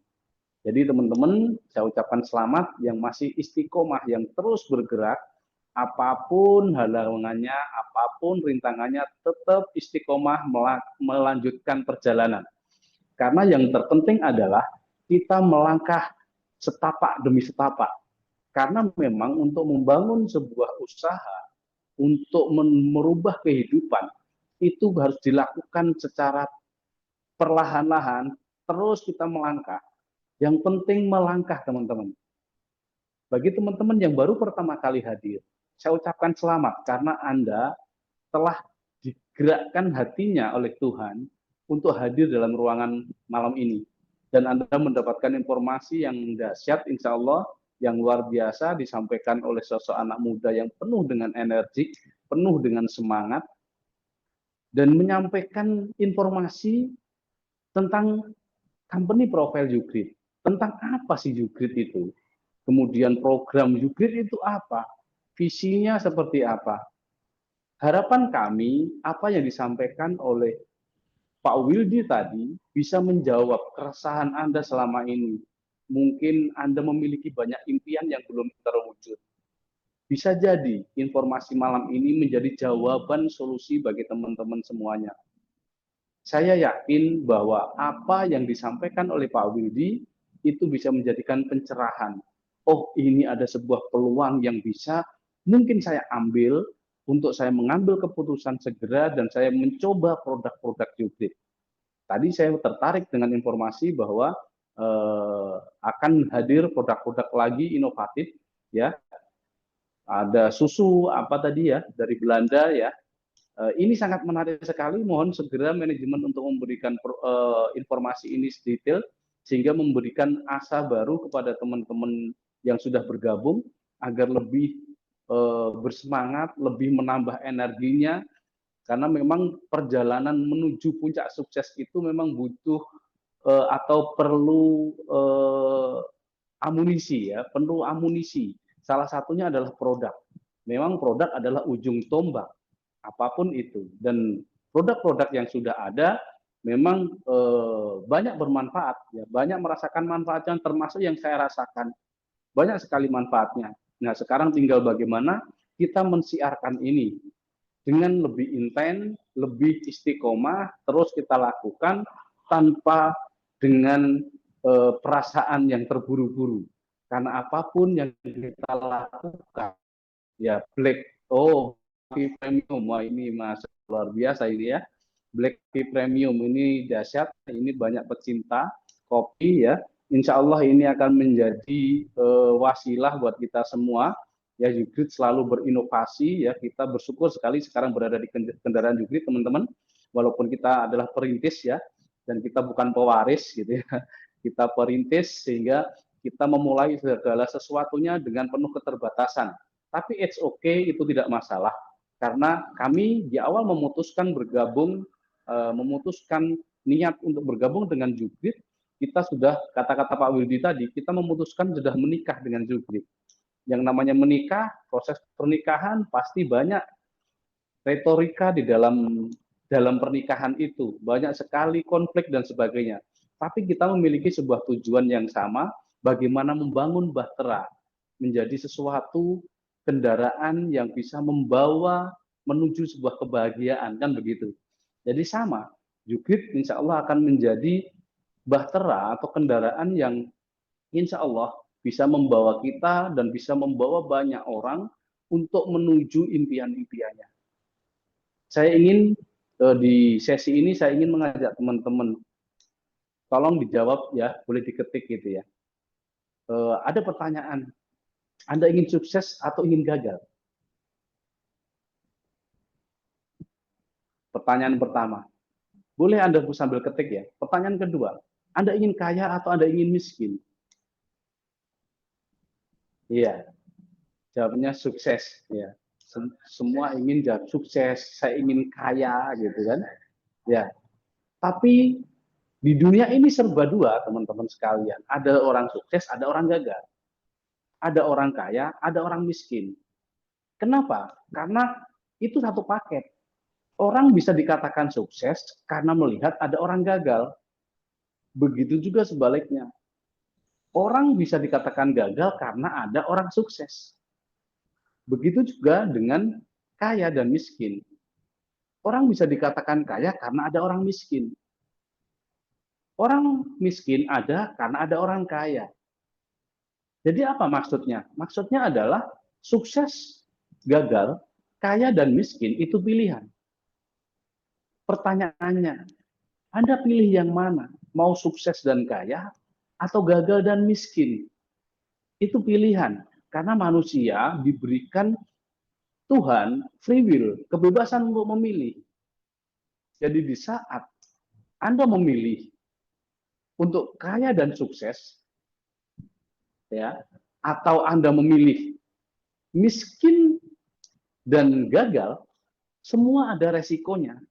Jadi teman-teman, saya ucapkan selamat yang masih istiqomah, yang terus bergerak, apapun halangannya, apapun rintangannya, tetap istiqomah melanjutkan perjalanan. Karena yang terpenting adalah kita melangkah setapak demi setapak. Karena memang untuk membangun sebuah usaha, untuk merubah kehidupan, itu harus dilakukan secara perlahan-lahan, terus kita melangkah. Yang penting melangkah, teman-teman. Bagi teman-teman yang baru pertama kali hadir, saya ucapkan selamat karena Anda telah digerakkan hatinya oleh Tuhan untuk hadir dalam ruangan malam ini. Dan Anda mendapatkan informasi yang dahsyat, insya Allah, yang luar biasa disampaikan oleh sosok anak muda yang penuh dengan energi, penuh dengan semangat, dan menyampaikan informasi tentang company profile YouGreat. Tentang apa sih YouGreat itu? Kemudian program YouGreat itu apa? Visinya seperti apa? Harapan kami, apa yang disampaikan oleh Pak Wildi tadi bisa menjawab keresahan Anda selama ini. Mungkin Anda memiliki banyak impian yang belum terwujud. Bisa jadi informasi malam ini menjadi jawaban solusi bagi teman-teman semuanya. Saya yakin bahwa apa yang disampaikan oleh Pak Wildi itu bisa menjadikan pencerahan. Oh, ini ada sebuah peluang yang bisa mungkin saya ambil untuk saya mengambil keputusan segera dan saya mencoba produk-produk YouGreat. Tadi saya tertarik dengan informasi bahwa akan hadir produk-produk lagi inovatif, ya. Ada susu apa tadi ya dari Belanda ya. Ini sangat menarik sekali. Mohon segera manajemen untuk memberikan informasi ini detail sehingga memberikan asa baru kepada teman-teman yang sudah bergabung agar lebih bersemangat, lebih menambah energinya, karena memang perjalanan menuju puncak sukses itu memang butuh atau perlu amunisi ya, perlu amunisi. Salah satunya adalah produk. Memang produk adalah ujung tombak apapun itu, dan produk-produk yang sudah ada memang banyak bermanfaat ya, banyak merasakan manfaatnya, termasuk yang saya rasakan banyak sekali manfaatnya. Nah, sekarang tinggal bagaimana kita mensiarkan ini dengan lebih intens, lebih istiqomah, terus kita lakukan tanpa dengan perasaan yang terburu-buru. Karena apapun yang kita lakukan, ya Black Tea Premium, wah ini Mas luar biasa ini ya. Black Tea Premium ini dahsyat, ini banyak pecinta kopi ya. Insya Allah ini akan menjadi wasilah buat kita semua. Ya, YouGreat selalu berinovasi ya. Kita bersyukur sekali sekarang berada di kendaraan YouGreat, teman-teman. Walaupun kita adalah perintis ya, dan kita bukan pewaris gitu ya. Kita perintis sehingga kita memulai segala sesuatunya dengan penuh keterbatasan. Tapi it's okay, itu tidak masalah. Karena kami di awal memutuskan bergabung, memutuskan niat untuk bergabung dengan YouGreat. Kita sudah, kata-kata Pak Wildi tadi, kita memutuskan sudah menikah dengan YouGreat. Yang namanya menikah, proses pernikahan pasti banyak retorika di dalam pernikahan itu. Banyak sekali konflik dan sebagainya. Tapi kita memiliki sebuah tujuan yang sama, bagaimana membangun Bahtera menjadi sesuatu kendaraan yang bisa membawa menuju sebuah kebahagiaan, kan begitu. Jadi sama, Jukit insya Allah akan menjadi bahtera atau kendaraan yang insya Allah bisa membawa kita dan bisa membawa banyak orang untuk menuju impian-impiannya. Saya ingin di sesi ini saya ingin mengajak teman-teman, tolong dijawab ya, boleh diketik gitu ya. Ada pertanyaan, Anda ingin sukses atau ingin gagal? Pertanyaan pertama. Boleh Anda sambil ketik ya. Pertanyaan kedua, Anda ingin kaya atau Anda ingin miskin? Iya, jawabnya sukses. Ya, semua ingin jawab sukses. Saya ingin kaya, gitu kan? Ya, tapi di dunia ini serba dua, teman-teman sekalian. Ada orang sukses, ada orang gagal. Ada orang kaya, ada orang miskin. Kenapa? Karena itu satu paket. Orang bisa dikatakan sukses karena melihat ada orang gagal. Begitu juga sebaliknya. Orang bisa dikatakan gagal karena ada orang sukses. Begitu juga dengan kaya dan miskin. Orang bisa dikatakan kaya karena ada orang miskin. Orang miskin ada karena ada orang kaya. Jadi apa maksudnya? Maksudnya adalah sukses, gagal, kaya dan miskin itu pilihan. Pertanyaannya, Anda pilih yang mana? Mau sukses dan kaya atau gagal dan miskin? Itu pilihan. Karena manusia diberikan Tuhan free will, kebebasan untuk memilih. Jadi di saat Anda memilih untuk kaya dan sukses, ya, atau Anda memilih miskin dan gagal, semua ada resikonya.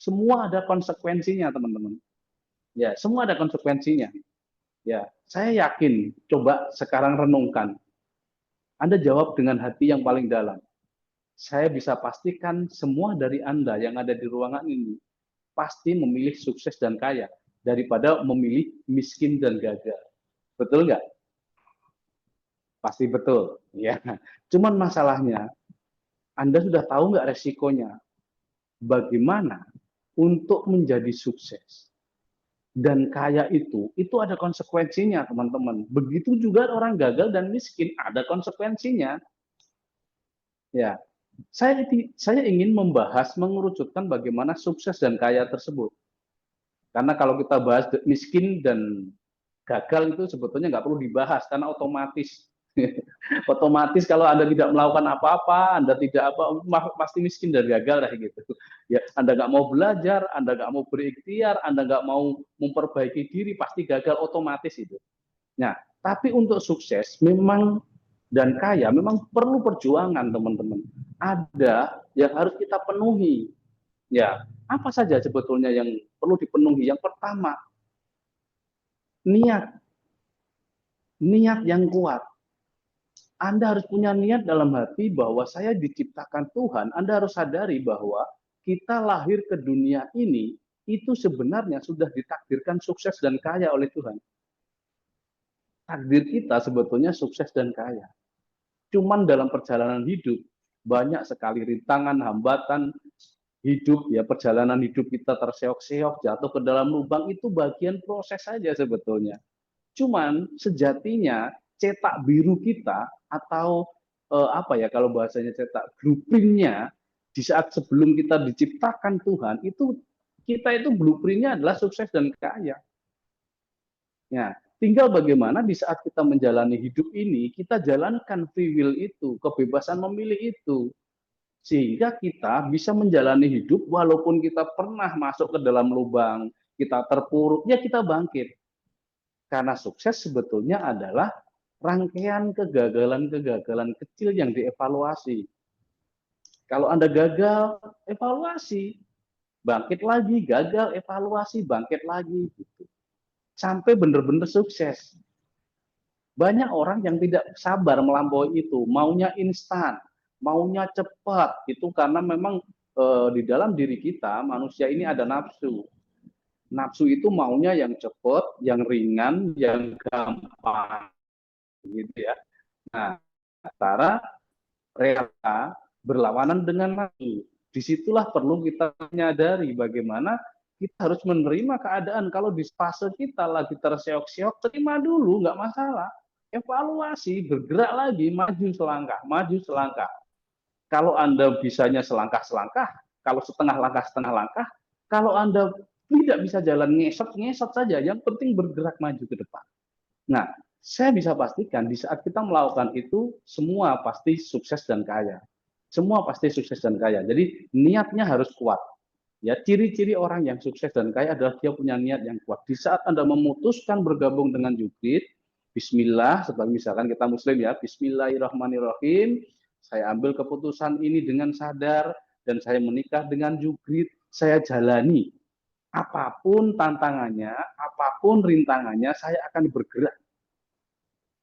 Semua ada konsekuensinya, teman-teman. Ya, semua ada konsekuensinya. Ya, saya yakin, coba sekarang renungkan. Anda jawab dengan hati yang paling dalam. Saya bisa pastikan semua dari Anda yang ada di ruangan ini pasti memilih sukses dan kaya daripada memilih miskin dan gagal. Betul nggak? Pasti betul. Ya. Cuman masalahnya, Anda sudah tahu nggak resikonya? Bagaimana untuk menjadi sukses dan kaya itu ada konsekuensinya, teman-teman. Begitu juga orang gagal dan miskin, ada konsekuensinya. Ya, saya ingin membahas, mengerucutkan bagaimana sukses dan kaya tersebut. Karena kalau kita bahas miskin dan gagal itu sebetulnya nggak perlu dibahas, karena otomatis. Otomatis kalau Anda tidak melakukan apa-apa, Anda tidak pasti miskin dan gagal lah gitu. Ya, Anda nggak mau belajar, Anda nggak mau berikhtiar, Anda nggak mau memperbaiki diri, pasti gagal otomatis itu. Nah, tapi untuk sukses memang dan kaya memang perlu perjuangan, teman-teman. Ada yang harus kita penuhi. Ya, apa saja sebetulnya yang perlu dipenuhi? Yang pertama, niat yang kuat. Anda harus punya niat dalam hati bahwa saya diciptakan Tuhan. Anda harus sadari bahwa kita lahir ke dunia ini itu sebenarnya sudah ditakdirkan sukses dan kaya oleh Tuhan. Takdir kita sebetulnya sukses dan kaya. Cuman dalam perjalanan hidup banyak sekali rintangan, hambatan hidup, ya, perjalanan hidup kita terseok-seok, jatuh ke dalam lubang, itu bagian proses saja sebetulnya. Cuman sejatinya cetak biru kita atau apa ya kalau bahasanya cetak blueprintnya di saat sebelum kita diciptakan Tuhan itu kita itu blueprintnya adalah sukses dan kaya. Ya, tinggal bagaimana di saat kita menjalani hidup ini kita jalankan free will itu, kebebasan memilih itu, sehingga kita bisa menjalani hidup walaupun kita pernah masuk ke dalam lubang, kita terpuruk, ya kita bangkit. Karena sukses sebetulnya adalah rangkaian kegagalan-kegagalan kecil yang dievaluasi. Kalau Anda gagal, evaluasi. Bangkit lagi, gagal, evaluasi, bangkit lagi. Gitu. Sampai benar-benar sukses. Banyak orang yang tidak sabar melampaui itu. Maunya instan, maunya cepat. Itu karena memang di dalam diri kita, manusia ini ada nafsu. Nafsu itu maunya yang cepat, yang ringan, yang gampang. Gitu ya. Nah, antara rela berlawanan dengan maju. Disitulah perlu kita menyadari bagaimana kita harus menerima keadaan. Kalau di fase kita lagi terseok-seok, terima dulu, nggak masalah. Evaluasi, bergerak lagi, maju selangkah. Kalau Anda bisanya selangkah-selangkah, kalau setengah langkah, kalau Anda tidak bisa jalan ngesot saja, yang penting bergerak maju ke depan. Nah, saya bisa pastikan di saat kita melakukan itu, semua pasti sukses dan kaya. Semua pasti sukses dan kaya. Jadi niatnya harus kuat. Ya, ciri-ciri orang yang sukses dan kaya adalah dia punya niat yang kuat. Di saat Anda memutuskan bergabung dengan Jukrit, Bismillah, sebagai misalkan kita Muslim ya, Bismillahirrahmanirrahim, saya ambil keputusan ini dengan sadar dan saya menikah dengan Jukrit, saya jalani. Apapun tantangannya, apapun rintangannya, saya akan bergerak.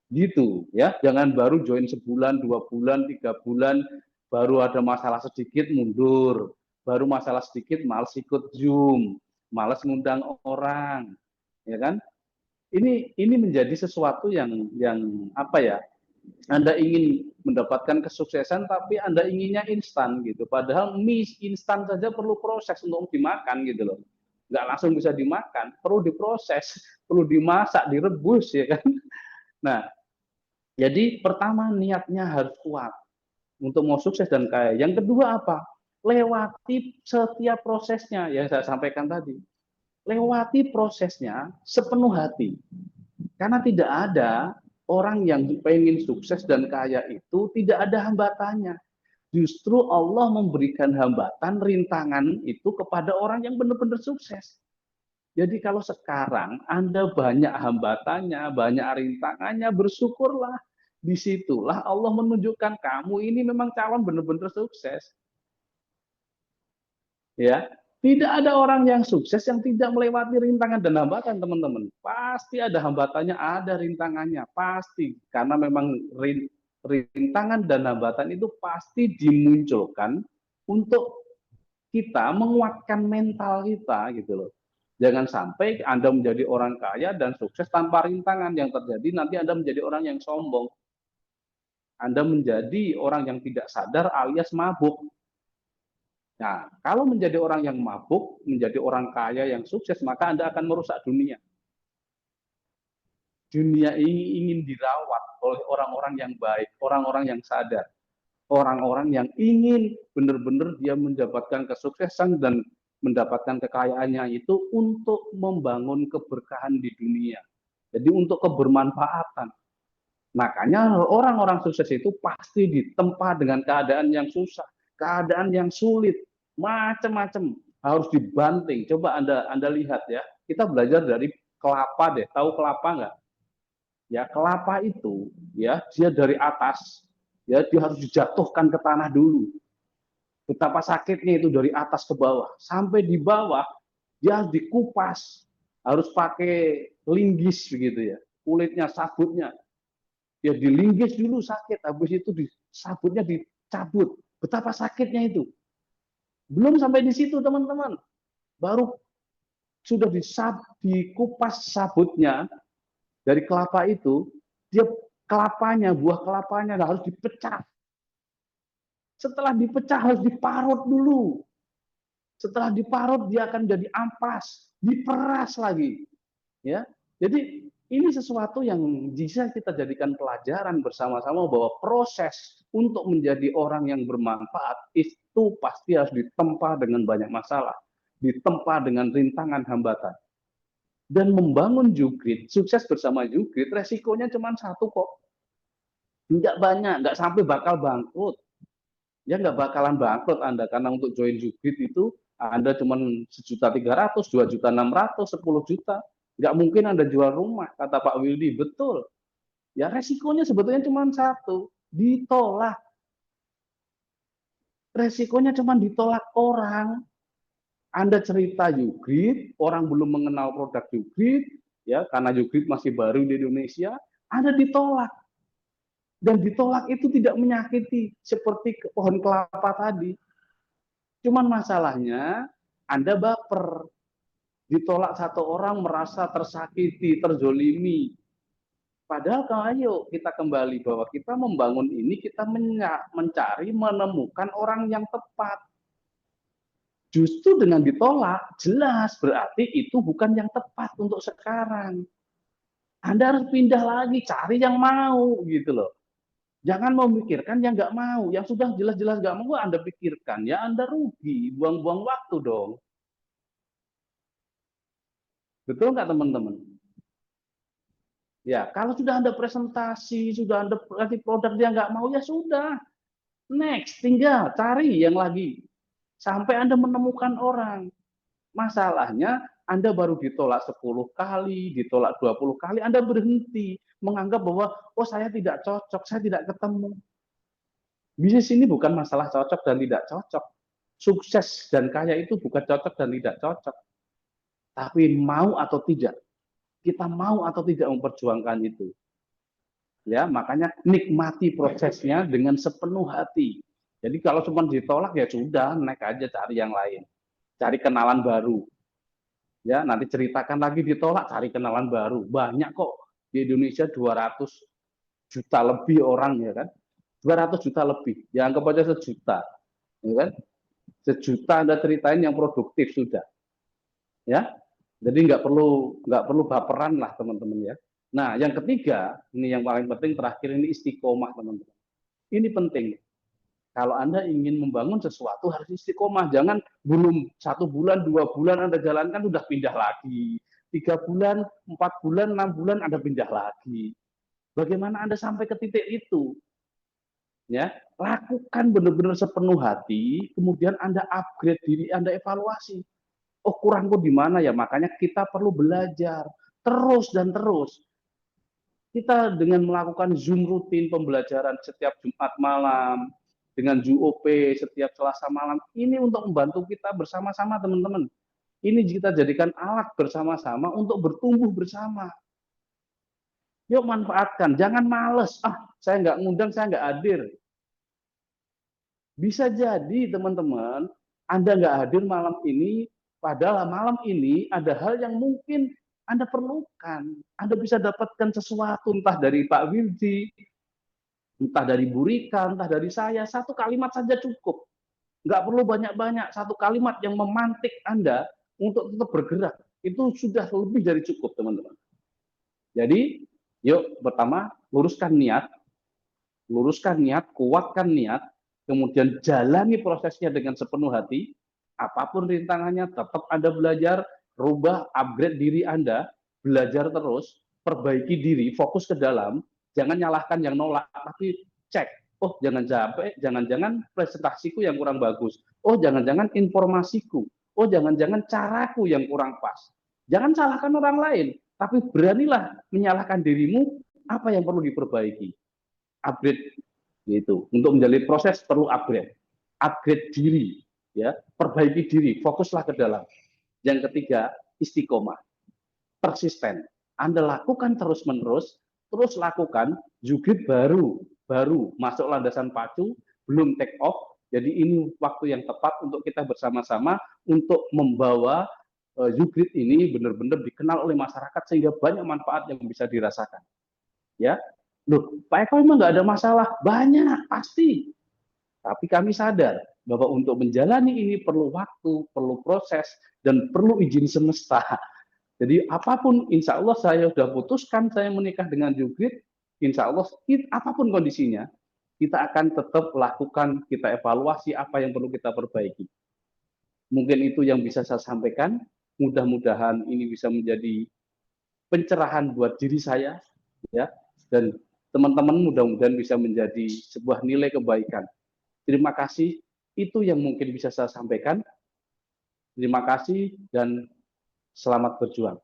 Gitu ya, jangan baru join sebulan, 2 bulan, 3 bulan, baru ada masalah sedikit mundur, baru masalah sedikit males ikut Zoom, males ngundang orang, ya kan? Ini menjadi sesuatu yang apa ya? Anda ingin mendapatkan kesuksesan, tapi Anda inginnya instan gitu. Padahal mie instan saja perlu proses untuk dimakan gitu loh. Nggak langsung bisa dimakan, perlu diproses, perlu dimasak, direbus ya kan. Nah, jadi pertama niatnya harus kuat untuk mau sukses dan kaya. Yang kedua apa? Lewati setiap prosesnya yang saya sampaikan tadi. Lewati prosesnya sepenuh hati. Karena tidak ada orang yang pengen sukses dan kaya itu tidak ada hambatannya. Justru Allah memberikan hambatan, rintangan itu kepada orang yang benar-benar sukses. Jadi kalau sekarang Anda banyak hambatannya, banyak rintangannya, bersyukurlah. Disitulah Allah menunjukkan kamu ini memang calon benar-benar sukses. Ya, tidak ada orang yang sukses yang tidak melewati rintangan dan hambatan, teman-teman. Pasti ada hambatannya, ada rintangannya, pasti. Karena memang rintangan dan hambatan itu pasti dimunculkan untuk kita menguatkan mental kita gitu loh. Jangan sampai Anda menjadi orang kaya dan sukses tanpa rintangan. Yang terjadi nanti Anda menjadi orang yang sombong. Anda menjadi orang yang tidak sadar alias mabuk. Nah, kalau menjadi orang yang mabuk, menjadi orang kaya yang sukses, maka Anda akan merusak dunia. Dunia ini ingin dirawat oleh orang-orang yang baik, orang-orang yang sadar, orang-orang yang ingin benar-benar dia mendapatkan kesuksesan dan mendapatkan kekayaannya itu untuk membangun keberkahan di dunia. Jadi untuk kebermanfaatan. Makanya orang-orang sukses itu pasti ditempa dengan keadaan yang susah, keadaan yang sulit, macam-macam harus dibanting. Coba Anda lihat ya, kita belajar dari kelapa deh. Tahu kelapa nggak? Ya kelapa itu ya dia dari atas ya dia harus dijatuhkan ke tanah dulu. Betapa sakitnya itu dari atas ke bawah. Sampai di bawah dia harus dikupas, harus pakai linggis begitu ya. Kulitnya, sabutnya. Ya dilinggis dulu sakit, habis itu sabutnya dicabut. Betapa sakitnya itu. Belum sampai di situ teman-teman. Baru sudah dikupas sabutnya dari kelapa itu, dia kelapanya, buah kelapanya harus dipecah. Setelah dipecah harus diparut dulu. Setelah diparut dia akan jadi ampas, diperas lagi. Ya. Jadi ini sesuatu yang bisa kita jadikan pelajaran bersama-sama bahwa proses untuk menjadi orang yang bermanfaat itu pasti harus ditempa dengan banyak masalah, ditempa dengan rintangan hambatan. Dan membangun Jukrit, sukses bersama Jukrit, resikonya cuma satu kok. Enggak banyak, enggak sampai bakal bangkrut. Ya nggak bakalan bangkrut Anda, karena untuk join Jukrit itu Anda cuma 1.300.000, 2.600.000, 10 juta. Nggak mungkin Anda jual rumah, kata Pak Wildy. Betul. Ya resikonya sebetulnya cuma satu, ditolak. Resikonya cuma ditolak orang. Anda cerita Jukrit, orang belum mengenal produk Jukrit, ya karena Jukrit masih baru di Indonesia, Anda ditolak. Dan ditolak itu tidak menyakiti seperti pohon kelapa tadi. Cuman masalahnya Anda baper. Ditolak satu orang merasa tersakiti, terzolimi. Padahal ayo kita kembali bahwa kita membangun ini, kita mencari, menemukan orang yang tepat. Justru dengan ditolak, jelas berarti itu bukan yang tepat untuk sekarang. Anda harus pindah lagi, cari yang mau gitu loh. Jangan memikirkan yang nggak mau, yang sudah jelas-jelas nggak mau Anda pikirkan, ya Anda rugi, buang-buang waktu dong. Betul nggak teman-teman? Ya, kalau sudah Anda presentasi, sudah Anda kasih produk dia nggak mau, ya sudah. Next, tinggal cari yang lagi. Sampai Anda menemukan orang. Masalahnya, Anda baru ditolak 10 kali, ditolak 20 kali, Anda berhenti. Menganggap bahwa, oh saya tidak cocok, saya tidak ketemu. Bisnis ini bukan masalah cocok dan tidak cocok. Sukses dan kaya itu bukan cocok dan tidak cocok. Tapi mau atau tidak. Kita mau atau tidak memperjuangkan itu. Ya, makanya nikmati prosesnya dengan sepenuh hati. Jadi kalau cuma ditolak ya sudah, naik aja cari yang lain. Cari kenalan baru. Ya, nanti ceritakan lagi ditolak, cari kenalan baru. Banyak kok di Indonesia 200 juta lebih orang ya kan. 200 juta lebih. Ya anggap aja sejuta. Ya kan? Sejuta Anda ceritain yang produktif sudah. Ya. Jadi nggak perlu baperan lah teman-teman ya. Nah, yang ketiga, ini yang paling penting terakhir ini istiqomah teman-teman. Ini penting. Kalau Anda ingin membangun sesuatu harus istiqomah. Jangan belum 1 bulan, 2 bulan Anda jalankan sudah pindah lagi. 3 bulan, 4 bulan, 6 bulan Anda pindah lagi. Bagaimana Anda sampai ke titik itu? Ya, lakukan benar-benar sepenuh hati, kemudian Anda upgrade diri, Anda evaluasi. Oh, kurangku di mana ya? Makanya kita perlu belajar terus dan terus. Kita dengan melakukan Zoom rutin pembelajaran setiap Jumat malam, dengan UOP setiap Selasa malam, ini untuk membantu kita bersama-sama teman-teman. Ini kita jadikan alat bersama-sama untuk bertumbuh bersama. Yuk manfaatkan, jangan males. Saya nggak ngundang, saya nggak hadir. Bisa jadi teman-teman, Anda nggak hadir malam ini, padahal malam ini ada hal yang mungkin Anda perlukan. Anda bisa dapatkan sesuatu, entah dari Pak Wildi, entah dari Bu Rika, entah dari saya. Satu kalimat saja cukup. Nggak perlu banyak-banyak. Satu kalimat yang memantik Anda untuk tetap bergerak. Itu sudah lebih dari cukup, teman-teman. Jadi, yuk pertama, luruskan niat, kuatkan niat, kemudian jalani prosesnya dengan sepenuh hati, apapun rintangannya, tetap Anda belajar, rubah, upgrade diri Anda, belajar terus, perbaiki diri, fokus ke dalam, jangan nyalahkan yang nolak, tapi cek, oh jangan-jangan presentasiku yang kurang bagus, oh jangan-jangan informasiku, oh jangan-jangan caraku yang kurang pas. Jangan salahkan orang lain, tapi beranilah menyalahkan dirimu, apa yang perlu diperbaiki. Upgrade gitu. Untuk menjalani proses perlu upgrade diri, ya, perbaiki diri, fokuslah ke dalam. Yang ketiga, istiqomah, persisten. Anda lakukan terus-menerus, terus lakukan, jukit baru masuk landasan pacu, belum take off. Jadi ini waktu yang tepat untuk kita bersama-sama untuk membawa Ugrid ini benar-benar dikenal oleh masyarakat sehingga banyak manfaat yang bisa dirasakan. Ya, loh, Pak Eko memang nggak ada masalah, banyak pasti. Tapi kami sadar bahwa untuk menjalani ini perlu waktu, perlu proses, dan perlu izin semesta. Jadi apapun, insya Allah saya sudah putuskan saya menikah dengan Ugrid, insya Allah apapun kondisinya, kita akan tetap lakukan, kita evaluasi apa yang perlu kita perbaiki. Mungkin itu yang bisa saya sampaikan. Mudah-mudahan ini bisa menjadi pencerahan buat diri saya, ya, dan teman-teman mudah-mudahan bisa menjadi sebuah nilai kebaikan. Terima kasih, itu yang mungkin bisa saya sampaikan. Terima kasih dan selamat berjuang.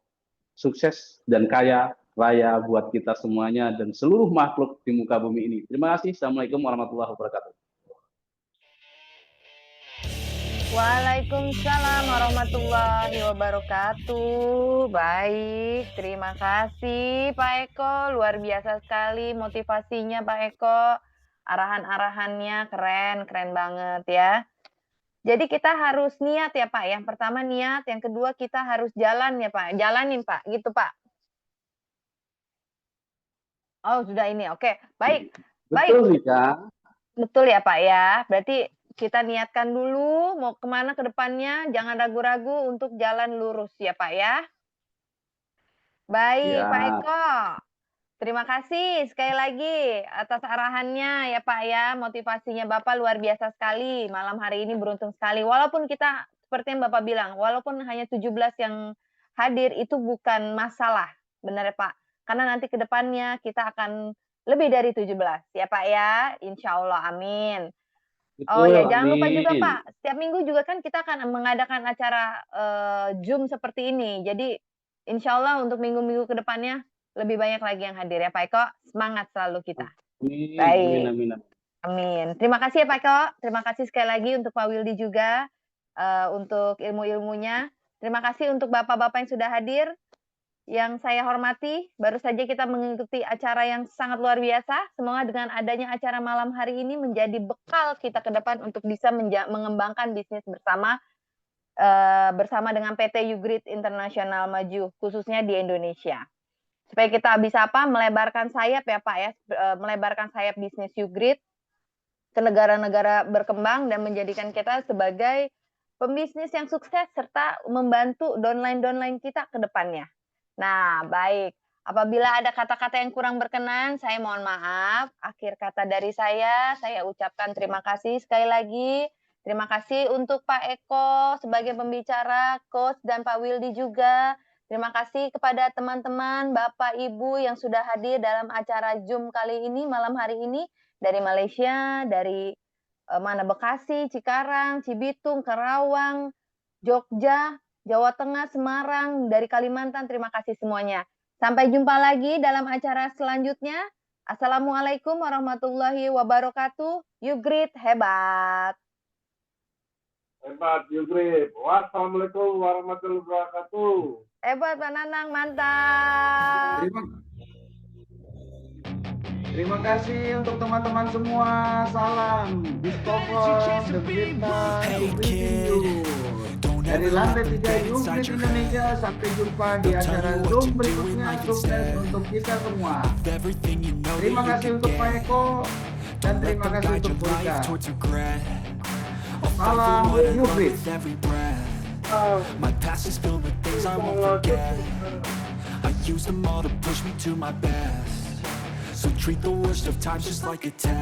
Sukses dan kaya raya buat kita semuanya dan seluruh makhluk di muka bumi ini. Terima kasih. Assalamualaikum warahmatullahi wabarakatuh. Waalaikumsalam warahmatullahi wabarakatuh. Baik, terima kasih Pak Eko. Luar biasa sekali motivasinya Pak Eko. Arahan-arahannya keren banget ya. Jadi kita harus niat ya Pak. Yang pertama niat, yang kedua kita harus jalan ya Pak. Jalanin Pak, gitu Pak. Oh, sudah ini. Oke, baik. Betul nih, Kak. Betul ya, Pak, ya. Berarti kita niatkan dulu mau kemana ke depannya, jangan ragu-ragu untuk jalan lurus ya, Pak, ya. Baik, Pak Ya, Eko. Terima kasih sekali lagi atas arahannya ya, Pak, ya. Motivasinya Bapak luar biasa sekali. Malam hari ini beruntung sekali. Walaupun kita seperti yang Bapak bilang, walaupun hanya 17 yang hadir itu bukan masalah. Benar ya, Pak? Karena nanti ke depannya kita akan lebih dari 17 ya, Pak, ya. Insya Allah, amin. Oh ya, betul. jangan lupa juga, Amin. Pak, setiap minggu juga kan kita akan mengadakan acara, Zoom seperti ini. Jadi insya Allah untuk minggu-minggu ke depannya lebih banyak lagi yang hadir ya, Pak Eko. Semangat selalu kita. Amin. Amin. Baik, Amin. Amin. amin. Terima kasih ya, Pak Eko. Terima kasih sekali lagi untuk Pak Wildy juga, untuk ilmu-ilmunya. Terima kasih untuk bapak-bapak yang sudah hadir. Yang saya hormati, baru saja kita mengikuti acara yang sangat luar biasa. Semoga dengan adanya acara malam hari ini menjadi bekal kita ke depan untuk bisa mengembangkan bisnis bersama bersama dengan PT Ugrid Internasional Maju, khususnya di Indonesia. Supaya kita bisa apa? Melebarkan sayap ya, Pak, ya. Melebarkan sayap bisnis Ugrid ke negara-negara berkembang dan menjadikan kita sebagai pembisnis yang sukses serta membantu downline-downline kita ke depannya. Nah, baik. Apabila ada kata-kata yang kurang berkenan, saya mohon maaf. Akhir kata dari saya ucapkan terima kasih sekali lagi. Terima kasih untuk Pak Eko sebagai pembicara, Coach, dan Pak Wildy juga. Terima kasih kepada teman-teman, Bapak, Ibu yang sudah hadir dalam acara Zoom kali ini, malam hari ini. Dari Malaysia, dari Bekasi, Cikarang, Cibitung, Karawang, Jogja, Jawa Tengah, Semarang, dari Kalimantan, terima kasih semuanya. Sampai jumpa lagi dalam acara selanjutnya. Assalamualaikum warahmatullahi wabarakatuh. Ugrid hebat. Hebat, Ugrid. Wassalamualaikum warahmatullahi wabarakatuh. Hebat, Pak Nanang, mantap. Terima kasih untuk teman-teman semua. Salam Discover the Greatness Review. Dari lantai 3 Ugrid Indonesia, sampai jumpa di acara Zoom berikutnya. Sukses untuk kita semua. Terima kasih untuk Pak Eko dan terima kasih untuk Bu Rika. Salam Ugrid. My past is filled with things I won't forget. I use them all to push me to my best. So treat the worst of times just like a test.